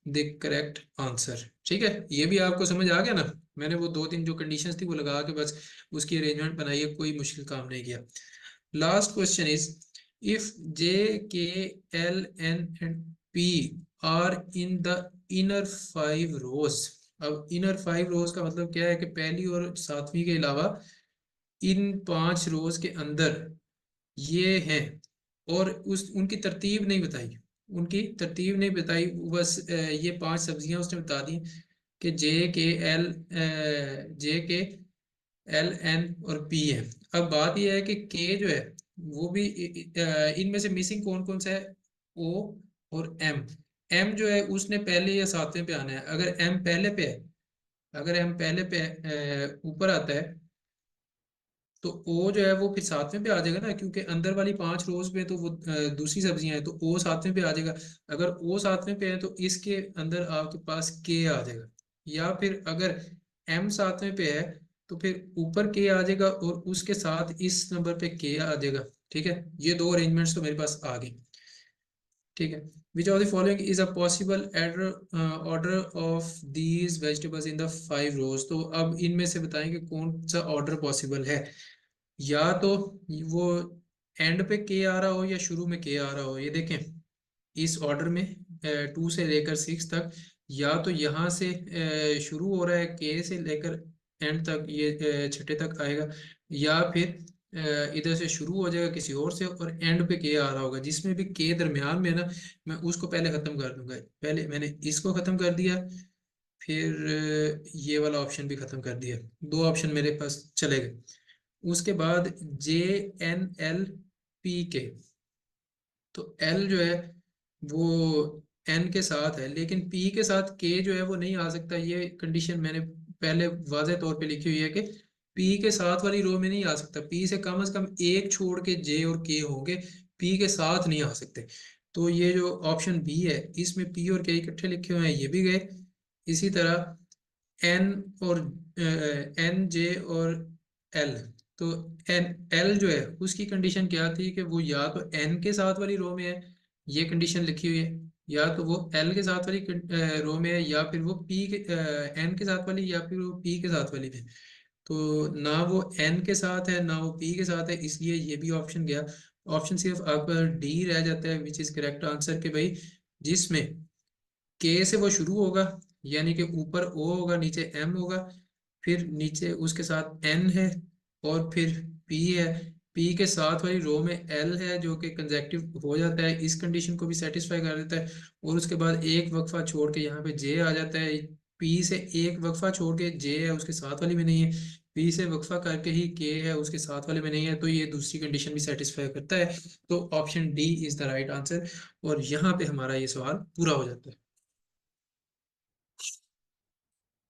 the correct answer. ठीक है, ये भी आपको समझ आ गया ना, मैंने वो 2-3 जो कंडीशंस थी वो लगा के बस उसकी अरेंजमेंट बनाई है, कोई मुश्किल काम नहीं किया। Last question is, if J K L N and P are in the inner 5 rows. अब इनर 5 रोज का मतलब क्या है कि पहली और सातवीं के अलावा इन 5 रोज के अंदर ये हैं, और उस उनकी तरतीब नहीं बताई, उनकी तरतीब नहीं बताई, बस ये 5 सब्जियां उसने बता दी कि जे K L N or P है। अब बात यह है कि के जो है वो भी इनमें से मिसिंग कौन कौन सा है, ओ और एम। एम जो है उसने पहले या सातवें पे आना है, अगर एम पहले पे है, अगर एम पहले पे ऊपर आता है, तो ओ जो है वो फिर सातवें पे आ जाएगा ना, क्योंकि अंदर वाली 5 रोज पे तो वो दूसरी सब्जियां हैं, तो ओ सातवें पे आ जाएगा। अगर ओ सातवें पे है तो इसके अंदर आपके पास के आ जाएगा, या फिर अगर एम सातवें पे है तो फिर ऊपर के आ जाएगा और उसके साथ इस नंबर पे के आ जाएगा। ठीक है, ये 2 अरेंजमेंट्स तो मेरे पास आ गए। ठीक है, विच of the following is a possible order of these vegetables in the 5 रोज। तो अब इनमें से बताएं कि कौन सा ऑर्डर पॉसिबल है, या तो वो एंड पे के आ रहा हो या शुरू में के आ रहा हो। ये देखें इस ऑर्डर में 2 से लेकर 6 तक, या तो यहाँ से शुरू हो रहा है के से लेकर एंड तक, ये छठे तक आएगा, या फिर इधर से शुरू हो जाएगा किसी और से और एंड पे के आ रहा होगा। जिसमें भी के दरमियान में है ना, मैं उसको पहले खत्म कर दूंगा। पहले मैंने इसको खत्म कर दिया, फिर ये वाला ऑप्शन भी खत्म कर दिया, 2 ऑप्शन मेरे पास चले गए। उसके बाद जे एन एल पी के, तो एल जो है वो एन के साथ है, लेकिन पी के साथ के जो है वो नहीं आ सकता। ये कंडीशन मैंने पहले वाज़े तौर पे लिखी हुई है कि पी के साथ वाली रो में नहीं आ सकता, पी से कम से कम एक छोड़ के जे और के होंगे, पी के साथ नहीं आ सकते। तो ये जो ऑप्शन बी है इसमें पी और के इकट्ठे लिखे हुए हैं, ये भी गए। इसी तरह एन और एन जे और एल, तो एन एल जो है उसकी कंडीशन क्या थी कि वो या तो एन के साथ वाली रो में है, ये कंडीशन लिखी हुई है, या तो वो एल के साथ वाली रो में है, या फिर वो पी के एन के साथ वाली, या फिर वो पी के साथ वाली में। तो ना वो एन के साथ है ना वो पी के साथ है, इसलिए ये भी ऑप्शन गया। ऑप्शन सिर्फ आपका डी रह जाता है, विच इज करेक्ट आंसर, कि भाई जिसमें के से वो शुरू होगा, यानी कि ऊपर ओ होगा नीचे एम होगा, फिर नीचे उसके साथ एन है, और फिर पी है, पी के साथ वाली रो में एल है जो कि कंजेक्टिव हो जाता है, इस कंडीशन को भी सेटिस्फाई कर देता है। और उसके बाद एक वक्फा छोड़ के यहाँ पे जे आ जाता है, पी से एक वक्फा छोड़ के जे है उसके साथ वाली में नहीं है, पी से वक्फा करके ही के है उसके साथ वाले में नहीं है, तो ये दूसरी कंडीशन भी सेटिस्फाई करता है। तो option D is the right answer, और यहाँ पे हमारा ये सवाल पूरा हो जाता है।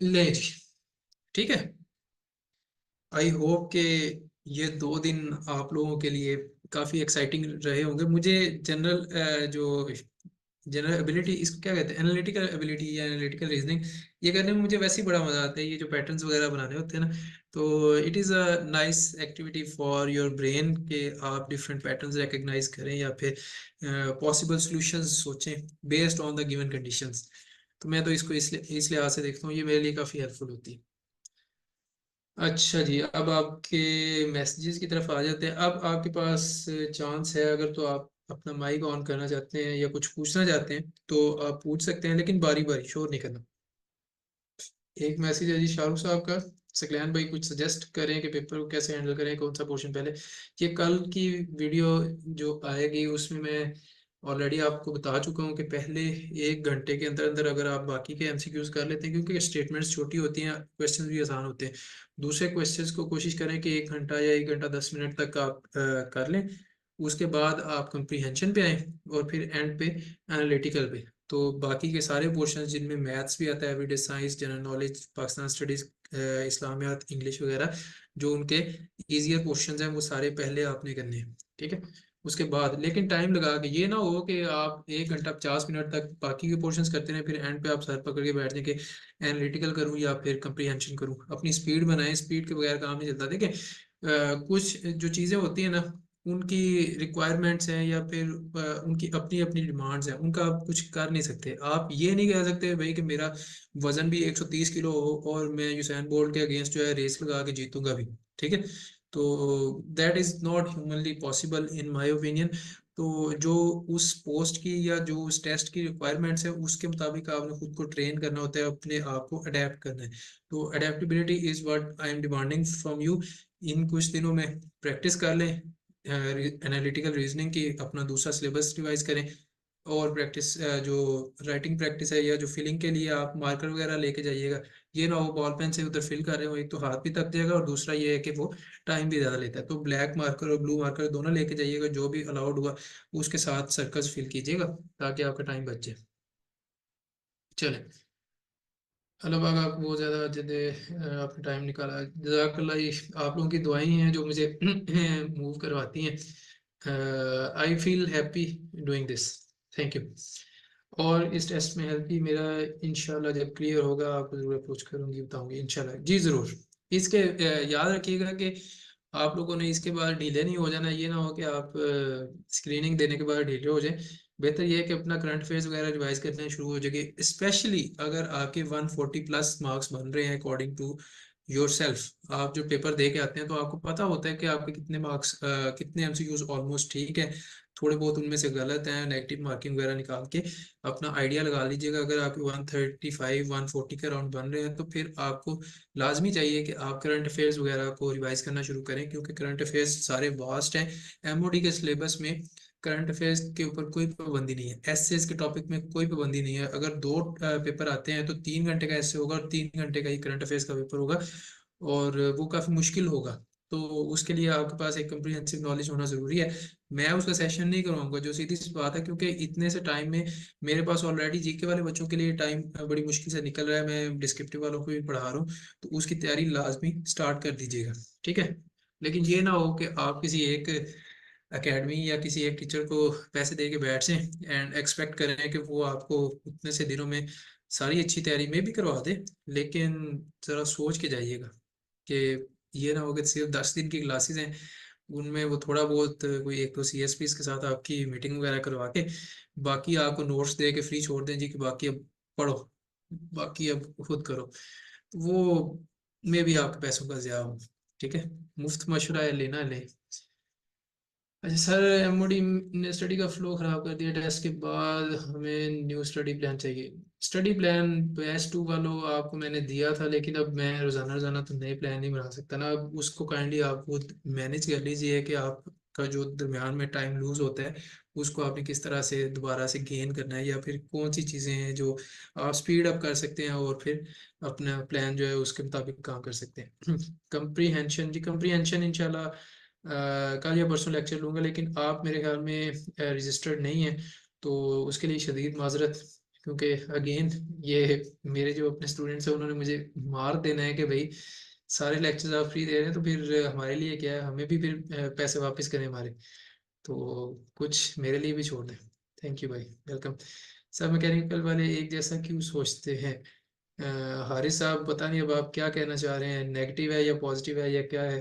ले जी, ठीक है। आई होप के ये 2 दिन आप लोगों के लिए काफ़ी एक्साइटिंग रहे होंगे। मुझे जनरल जो जनरल एबिलिटी इसको क्या कहते हैं, एनालिटिकल एबिलिटी या एनालिटिकल रीजनिंग, ये करने में मुझे वैसे ही बड़ा मजा आता है, ये जो पैटर्न्स वगैरह बनाने होते हैं ना, तो it is a nice activity for your brain कि आप डिफरेंट पैटर्न्स रिकग्नाइज करें या फिर पॉसिबल सॉल्यूशंस सोचें based on the given conditions. तो मैं तो इसको इस लिहाज से देखता हूँ, ये मेरे लिए काफ़ी हेल्पफुल होती है। अच्छा जी, अब आपके मैसेजेस की तरफ आ जाते हैं। अब आपके पास चांस है, अगर तो आप अपना माइक ऑन करना चाहते हैं या कुछ पूछना चाहते हैं तो आप पूछ सकते हैं, लेकिन बारी बारी शोर नहीं करना। एक मैसेज है जी शाहरुख साहब का, सकलैन भाई कुछ सजेस्ट करें कि पेपर को कैसे हैंडल करें, कौन सा पोर्शन पहले। ये कल की वीडियो जो आएगी उसमें मैं ऑलरेडी आपको बता चुका हूँ कि पहले 1 घंटे के अंदर अंदर अगर आप बाकी के एमसीक्यूज कर लेते हैं, क्योंकि स्टेटमेंट्स छोटी होती हैं, क्वेश्चन भी आसान होते हैं, दूसरे क्वेश्चंस को कोशिश करें कि 1 घंटा या 1 घंटा 10 मिनट तक आप कर लें। उसके बाद आप कंप्रीहेंशन पे आए और फिर एंड पे एनालिटिकल पे। तो बाकी के सारे पोर्शन जिनमें मैथ्स भी आता है, everyday science, general knowledge, Pakistan studies, Islamiat, English वगैरह, जो उनके इजियर क्वेश्चंस हैं वो सारे पहले आपने करने हैं, ठीक है। उसके बाद लेकिन टाइम लगा के, ये ना हो कि आप 1 घंटा 50 मिनट तक बाकी के पोर्शंस करते रहे, फिर एंड पे आप सर पकड़ के बैठ जाए कि एनालिटिकल करूं या फिर कंप्रीहेंशन करूं। अपनी स्पीड बनाएं, स्पीड के बगैर काम नहीं चलता। देखें कुछ जो चीज़ें होती हैं ना, उनकी रिक्वायरमेंट्स हैं या फिर उनकी अपनी अपनी डिमांड्स हैं, उनका आप कुछ कर नहीं सकते। आप ये नहीं कह सकते भाई कि मेरा वजन भी 130 किलो हो और मैं यूसैन बोल्ट के अगेंस्ट जो है रेस लगा के जीतूंगा भी, ठीक है। तो that is not humanly possible in my opinion. तो जो उस पोस्ट की या जो उस टेस्ट की रिक्वायरमेंट्स है उसके मुताबिक आपने खुद को ट्रेन करना होता है, अपने आप को अडेप्ट करना है। तो adaptability is what I am demanding from you. इन कुछ दिनों में प्रैक्टिस कर लें एनालिटिकल रीजनिंग की, अपना दूसरा सिलेबस रिवाइज करें, और प्रैक्टिस जो राइटिंग प्रैक्टिस है या जो फिलिंग के लिए आप मार्कर वगैरह लेके जाइएगा। ये ना हो बॉल पेन से उधर फिल कर रहे हो, एक तो हाथ भी थक जाएगा और दूसरा ये है कि वो टाइम भी ज़्यादा लेता है। तो ब्लैक मार्कर और ब्लू मार्कर दोनों लेके जाइएगा, जो भी अलाउड हुआ उसके साथ सर्कल्स फिल कीजिएगा ताकि आपका टाइम बच जाए। चले, अल्लाह पाक आपको बहुत ज़्यादा जदे आपने टाइम निकाला, जज़ाकल्लाह। आप लोगों की दुआएं हैं जो मुझे मूव करवाती हैं। I feel happy doing this, thank you. और इस टेस्ट में हेल्प भी मेरा इंशाल्लाह जब क्लियर होगा आपको ज़रूर अप्रोच करूँगी, बताऊँगी इंशाल्लाह जी ज़रूर। इसके याद रखिएगा कि आप लोगों ने इसके बाद ढीले नहीं हो जाना। ये ना हो कि आप स्क्रीनिंग देने के बाद ढीले हो जाएं। बेहतर ये है कि अपना करंट अफेयर्स वगैरह रिवाइज करना शुरू हो जाएगी, स्पेशली अगर आपके 140 प्लस मार्क्स बन रहे हैं अकॉर्डिंग टू योर सेल्फ। आप जो पेपर दे के आते हैं तो आपको पता होता है कि आपके कितने मार्क्स, कितने एमसीक्यूज ऑलमोस्ट ठीक है, थोड़े बहुत उनमें से गलत हैं, नेगेटिव मार्किंग वगैरह निकाल के अपना आइडिया लगा लीजिएगा। अगर आपके 135 140 के अराउंड बन रहे हैं तो फिर आपको लाजमी चाहिए कि आप करंट अफेयर्स वगैरह को रिवाइज करना शुरू करें, क्योंकि करंट अफेयर्स सारे वास्ट हैं। एमओडी के सिलेबस में करंट अफेयर्स के ऊपर कोई पाबंदी नहीं है, एसएस के टॉपिक में कोई पाबंदी नहीं है। अगर दो पेपर आते हैं तो 3 घंटे का एसए होगा और 3 घंटे का ही करंट अफेयर्स का पेपर होगा, और वो काफ़ी मुश्किल होगा। तो उसके लिए आपके पास एक कम्प्रीहेंसिव नॉलेज होना ज़रूरी है। मैं उसका सेशन नहीं करवाऊंगा, जो सीधी सी बात है, क्योंकि इतने से टाइम में मेरे पास ऑलरेडी जीके वाले बच्चों के लिए टाइम बड़ी मुश्किल से निकल रहा है। मैं डिस्क्रिप्टिव वालों को भी पढ़ा रहा हूँ, तो उसकी तैयारी लाजमी स्टार्ट कर दीजिएगा, ठीक है। लेकिन ये ना हो कि आप किसी एक एकेडमी या किसी एक टीचर को पैसे दे के बैठ जाएं एंड एक्सपेक्ट करें कि वो आपको उतने से दिनों में सारी अच्छी तैयारी में भी करवा दे। लेकिन ज़रा सोच के जाइएगा कि ये ना हो कि सिर्फ 10 दिन की क्लासेस हैं, उनमें वो थोड़ा बहुत कोई एक दो सीएसपीस के साथ आपकी मीटिंग वगैरह करवा के बाकी आपको नोट्स दे के फ्री छोड़ दें जी कि बाकी अब पढ़ो, बाकी अब खुद करो। तो वो में भी आपके पैसों का ज़्यादा हो, ठीक है। मुफ्त मशवरा है, लेना ले। अच्छा सर, एमओडी ने स्टडी का फ्लो खराब कर दिया, टेस्ट के बाद हमें न्यू स्टडी प्लान चाहिए। स्टडी प्लान बैच 2 वालों आपको मैंने दिया था, लेकिन अब मैं रोजाना रोजाना तो नए प्लान नहीं बना सकता ना। अब उसको काइंडली आप खुद मैनेज कर लीजिए कि आपका जो दरमियान में टाइम लूज होता है उसको आपने किस तरह से दोबारा से गेन करना है, या फिर कौन सी चीज़ें हैं जो आप स्पीड अप कर सकते हैं और फिर अपना प्लान जो है उसके मुताबिक काम कर सकते हैं। कंप्रीहेंशन जी, कंप्रीहेंशन इंशाल्लाह कल या परसों लेक्चर लूंगा, लेकिन आप मेरे ख्याल में रजिस्टर्ड नहीं है, तो उसके लिए शदीद माजरत। क्योंकि अगेन ये मेरे जो अपने स्टूडेंट्स हैं उन्होंने मुझे मार देना है कि भाई सारे लेक्चर्स आप फ्री दे रहे हैं तो फिर हमारे लिए क्या है, हमें भी फिर पैसे वापस करें हमारे। तो कुछ मेरे लिए भी छोड़ दें। थैंक यू भाई, वेलकम। सब मैकेनिकल वाले एक जैसा क्यों सोचते हैं? हारिस साहब, पता नहीं अब आप क्या कहना चाह रहे हैं, नेगेटिव है या पॉजिटिव है या क्या है?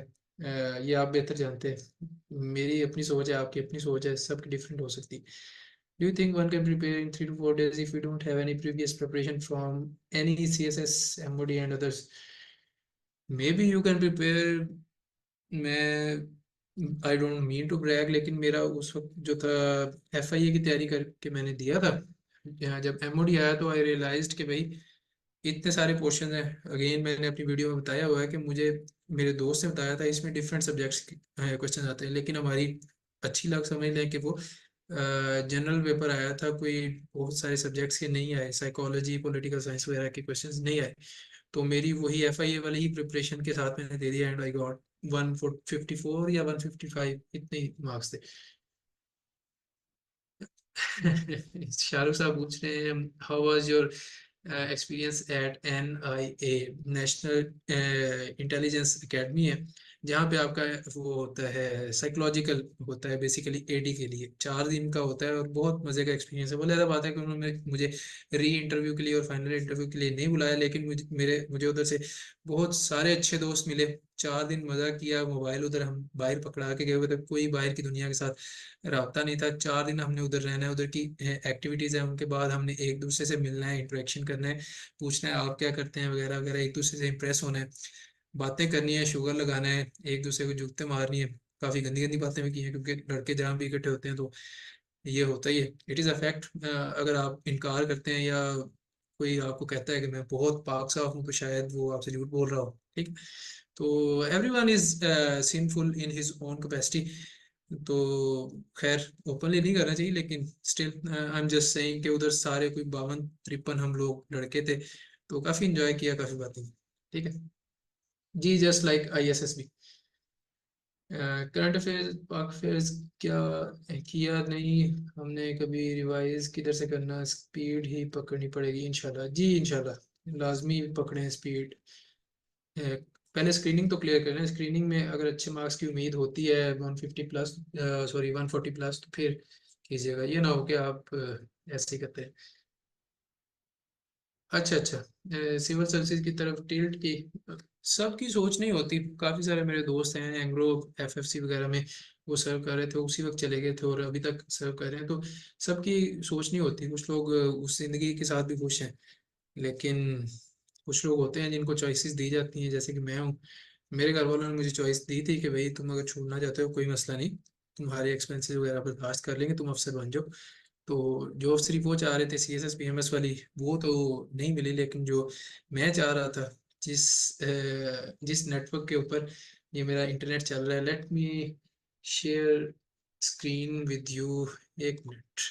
ये आप बेहतर जानते हैं। मेरी अपनी सोच है, आपकी अपनी सोच है, सबकी डिफरेंट हो सकती है। Do you think one can prepare in 3 to 4 days if we don't have any previous preparation from any CSS, MOD and others? Maybe you can prepare। मैं I don't mean to brag, लेकिन मेरा उस वक्त जो था FIA की तैयारी करके मैंने दिया था। यहाँ जब MOD आया तो आई रियलाइज्ड कि भाई इतने सारे क्वेश्चन हैं। अगेन मैंने अपनी वीडियो में बताया हुआ है कि मुझे मेरे दोस्त ने बताया था इसमें डिफरेंट सब्जेक्ट्स के क्वेश्चन आते हैं, लेकिन हमारी अच्छी लग समझ लें कि वो जनरल पेपर आया था, कोई बहुत सारे सब्जेक्ट्स के नहीं आए, साइकोलॉजी पॉलिटिकल साइंस वगैरह के क्वेश्चंस नहीं आए। तो मेरी वही FIA वाली ही प्रिपरेशन के साथ मैंने दे दिया एंड आई गॉट 154 या 155 इतने ही मार्क्स थे। शाहरुख साहब पूछ रहे हैं, how was your experience eight NIA, national intelligence academy है, जहाँ पे आपका वो होता है साइकोलॉजिकल होता है, बेसिकली AD के लिए 4 दिन का होता है और बहुत मजे का एक्सपीरियंस है। बोले ज़्यादा बात है कि उन्होंने मुझे री इंटरव्यू के लिए और फाइनल इंटरव्यू के लिए नहीं बुलाया, लेकिन मुझे उधर से बहुत सारे अच्छे दोस्त मिले। 4 दिन मजा किया, मोबाइल उधर हम बाहर पकड़ा के गए हुए थे, कोई बाहर की दुनिया के साथ राब्ता नहीं था। 4 दिन हमने उधर रहना है, उधर की एक्टिविटीज है, उनके बाद हमने एक दूसरे से मिलना है, इंटरेक्शन करना है, पूछना है आप क्या करते हैं वगैरह वगैरह, एक दूसरे से इम्प्रेस होना है, बातें करनी है, शुगर लगाना है, एक दूसरे को जुगते मारनी है। काफी गंदी गंदी बातें भी की हैं, क्योंकि लड़के जहाँ भी इकट्ठे होते हैं तो ये होता ही है, इट इज़ अ फैक्ट। अगर आप इनकार करते हैं या कोई आपको कहता है कि मैं बहुत पाक साफ हूँ, तो शायद वो आपसे झूठ बोल रहा हो। ठीक। तो everyone is sinful in his own capacity. तो खैर ओपनली नहीं करना चाहिए, लेकिन still I am just saying कि उधर सारे कोई 52-53 हम लोग लड़के थे, तो काफी इंजॉय किया, काफी बातें की। ठीक है जी, just like ISSB। Current affairs, Pak affairs क्या किया नहीं हमने कभी, रिवाइज किधर से करना, स्पीड ही पकड़नी पड़ेगी इंशाल्लाह जी, इंशाल्लाह लाजमी पकड़ें स्पीड। पहले स्क्रीनिंग तो क्लियर करें, स्क्रीनिंग में अगर अच्छे मार्क्स की उम्मीद होती है 150 प्लस, सॉरी 140 प्लस, तो फिर कीजिएगा, ये ना हो कि आप ऐसे ही करते हैं। अच्छा अच्छा, सिविल सर्विसेज की तरफ टिल्ट की सबकी सोच नहीं होती। काफ़ी सारे मेरे दोस्त हैं एंग्रो FFC वगैरह में, वो सर्व कर रहे थे, उसी वक्त चले गए थे और अभी तक सर्व कर रहे हैं, तो सबकी सोच नहीं होती। कुछ लोग उस जिंदगी के साथ भी खुश हैं, लेकिन कुछ लोग होते हैं जिनको चॉइसेस दी जाती हैं, जैसे कि मैं हूँ। मेरे घर वालों ने मुझे चॉइस दी थी कि भाई तुम अगर छोड़ना चाहते हो कोई मसला नहीं, तुम्हारे एक्सपेंसेस वगैरह बर्दाश्त कर लेंगे, तुम अफसर बन जाओ। तो जो सिर्फ वो चाह रहे थे CSS PMS वाली, वो तो नहीं मिली, लेकिन जो मैं चाह रहा था, जिस नेटवर्क के ऊपर ये मेरा इंटरनेट चल रहा है, let me share screen with you. एक मिनट,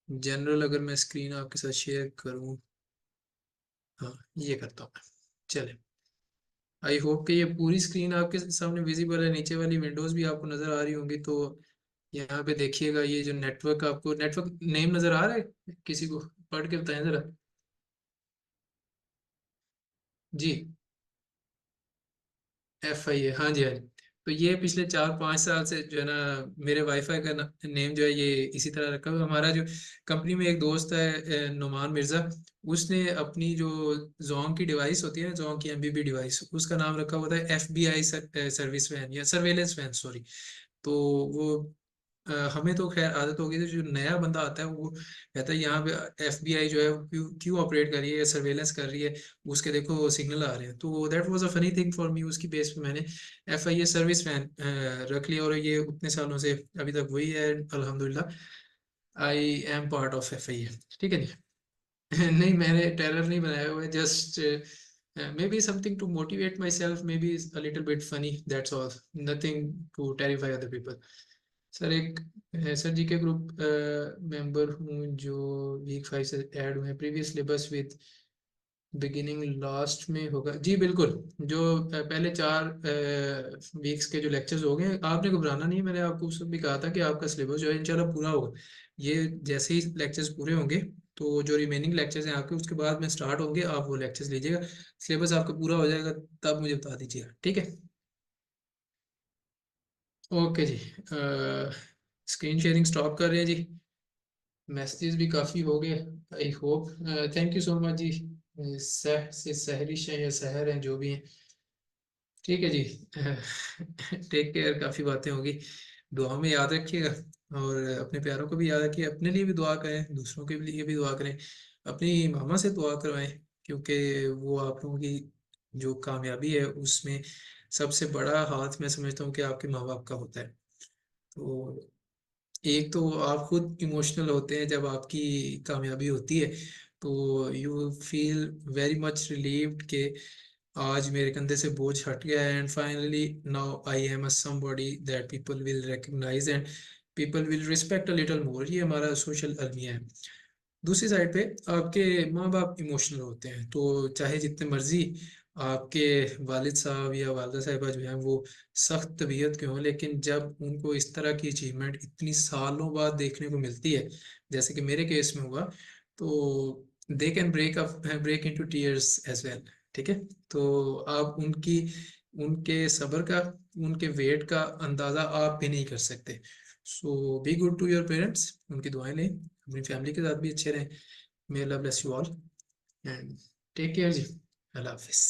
जनरल अगर मैं स्क्रीन आपके साथ शेयर करूं, हाँ ये करता हूँ मैं। चले, आई होप कि ये पूरी स्क्रीन आपके सामने विजिबल है, नीचे वाली विंडोज भी आपको नजर आ रही होंगी। तो यहाँ पे देखिएगा, ये जो नेटवर्क, आपको नेटवर्क नेम नजर आ रहा है? किसी को पढ़ के बताएं जरा जी। FIA, हाँ जी हाँ जी। तो ये पिछले 4-5 साल से जो है ना, मेरे वाईफाई का नेम जो है ये इसी तरह रखा हुआ है। हमारा जो कंपनी में एक दोस्त है नुमान मिर्जा, उसने अपनी जो जोंग की डिवाइस होती है ना, जोंग की MBB डिवाइस, उसका नाम रखा हुआ था FBI सर्विस वैन या सर्वेलेंस वैन, सॉरी। तो वो हमें तो खैर आदत हो गई थी, जो नया बंदा आता है वो कहता है यहाँ पे FBI जो है वो क्यों क्यों ऑपरेट कर रही है, सर्वेलेंस कर रही है, उसके देखो सिग्नल आ रहे हैं। तो that was a funny thing for me, उसकी बेस पे मैंने FIA सर्विस वैन रख लिया, और ये उतने सालों से अभी तक वही है अल्हम्दुलिल्लाह। I am part of FIA। ठीक है नहीं। नहीं, मैंने टेरर नहीं बनाया हुआ है, just maybe something to motivate myself, maybe a little bit funny, that's all, nothing to terrify other people. Sir एक सर जी के ग्रुप मेंबर हूँ जो वीक 5 से ऐड हुए हैं, previous syllabus with beginning last में होगा जी, बिल्कुल। जो पहले 4 वीक्स के जो लेक्चर्स हो गए, आपने घबराना नहीं है, मैंने आपको उस वक्त भी कहा था कि आपका सिलेबस जो है इंशाल्लाह पूरा होगा। ये जैसे ही लेक्चर्स पूरे होंगे, तो जो रिमेनिंग लेक्चर्स हैं आपके, उसके बाद में स्टार्ट होंगे, आप वो लेक्चर्स लीजिएगा, सिलेबस आपका पूरा हो जाएगा, तब मुझे बता दीजिएगा, ठीक है? ओके जी, स्क्रीन शेयरिंग स्टॉप कर रहे हैं जी। मैसेजेस भी काफ़ी हो गए। I hope, thank you so much जी। सह से सहरिश हैं या सहर हैं, जो भी हैं, ठीक है जी। टेक केयर, काफ़ी बातें होगी, दुआ में याद रखिएगा, और अपने प्यारों को भी याद रखिए, अपने लिए भी दुआ करें, दूसरों के लिए भी दुआ करें, अपनी मामा से दुआ करवाएं, क्योंकि वो आप लोगों की जो कामयाबी है उसमें सबसे बड़ा हाथ मैं समझता हूँ कि आपके माँ बाप का होता है। तो एक तो आप खुद इमोशनल होते हैं जब आपकी कामयाबी होती है, तो you feel very much relieved कि आज मेरे कंधे से बोझ हट गया है, and finally now I am a somebody that people will recognize and people will respect a little more. ये हमारा सोशल अलमिया है। दूसरी साइड पे आपके माँ बाप इमोशनल होते हैं, तो चाहे जितने मर्जी आपके वालिद साहब या वालदा साहिबा जो हैं वो सख्त तबीयत के हों, लेकिन जब उनको इस तरह की अचीवमेंट इतनी सालों बाद देखने को मिलती है, जैसे कि मेरे केस में हुआ, तो they can break into tears as well. ठीक है, तो आप उनके सब्र का, उनके वेट का अंदाजा आप भी नहीं कर सकते। So be good to your parents, उनकी दुआएं लें, अपनी फैमिली के साथ भी अच्छे रहें। May Allah bless you all and take care जी। अल्लाह हाफिज़।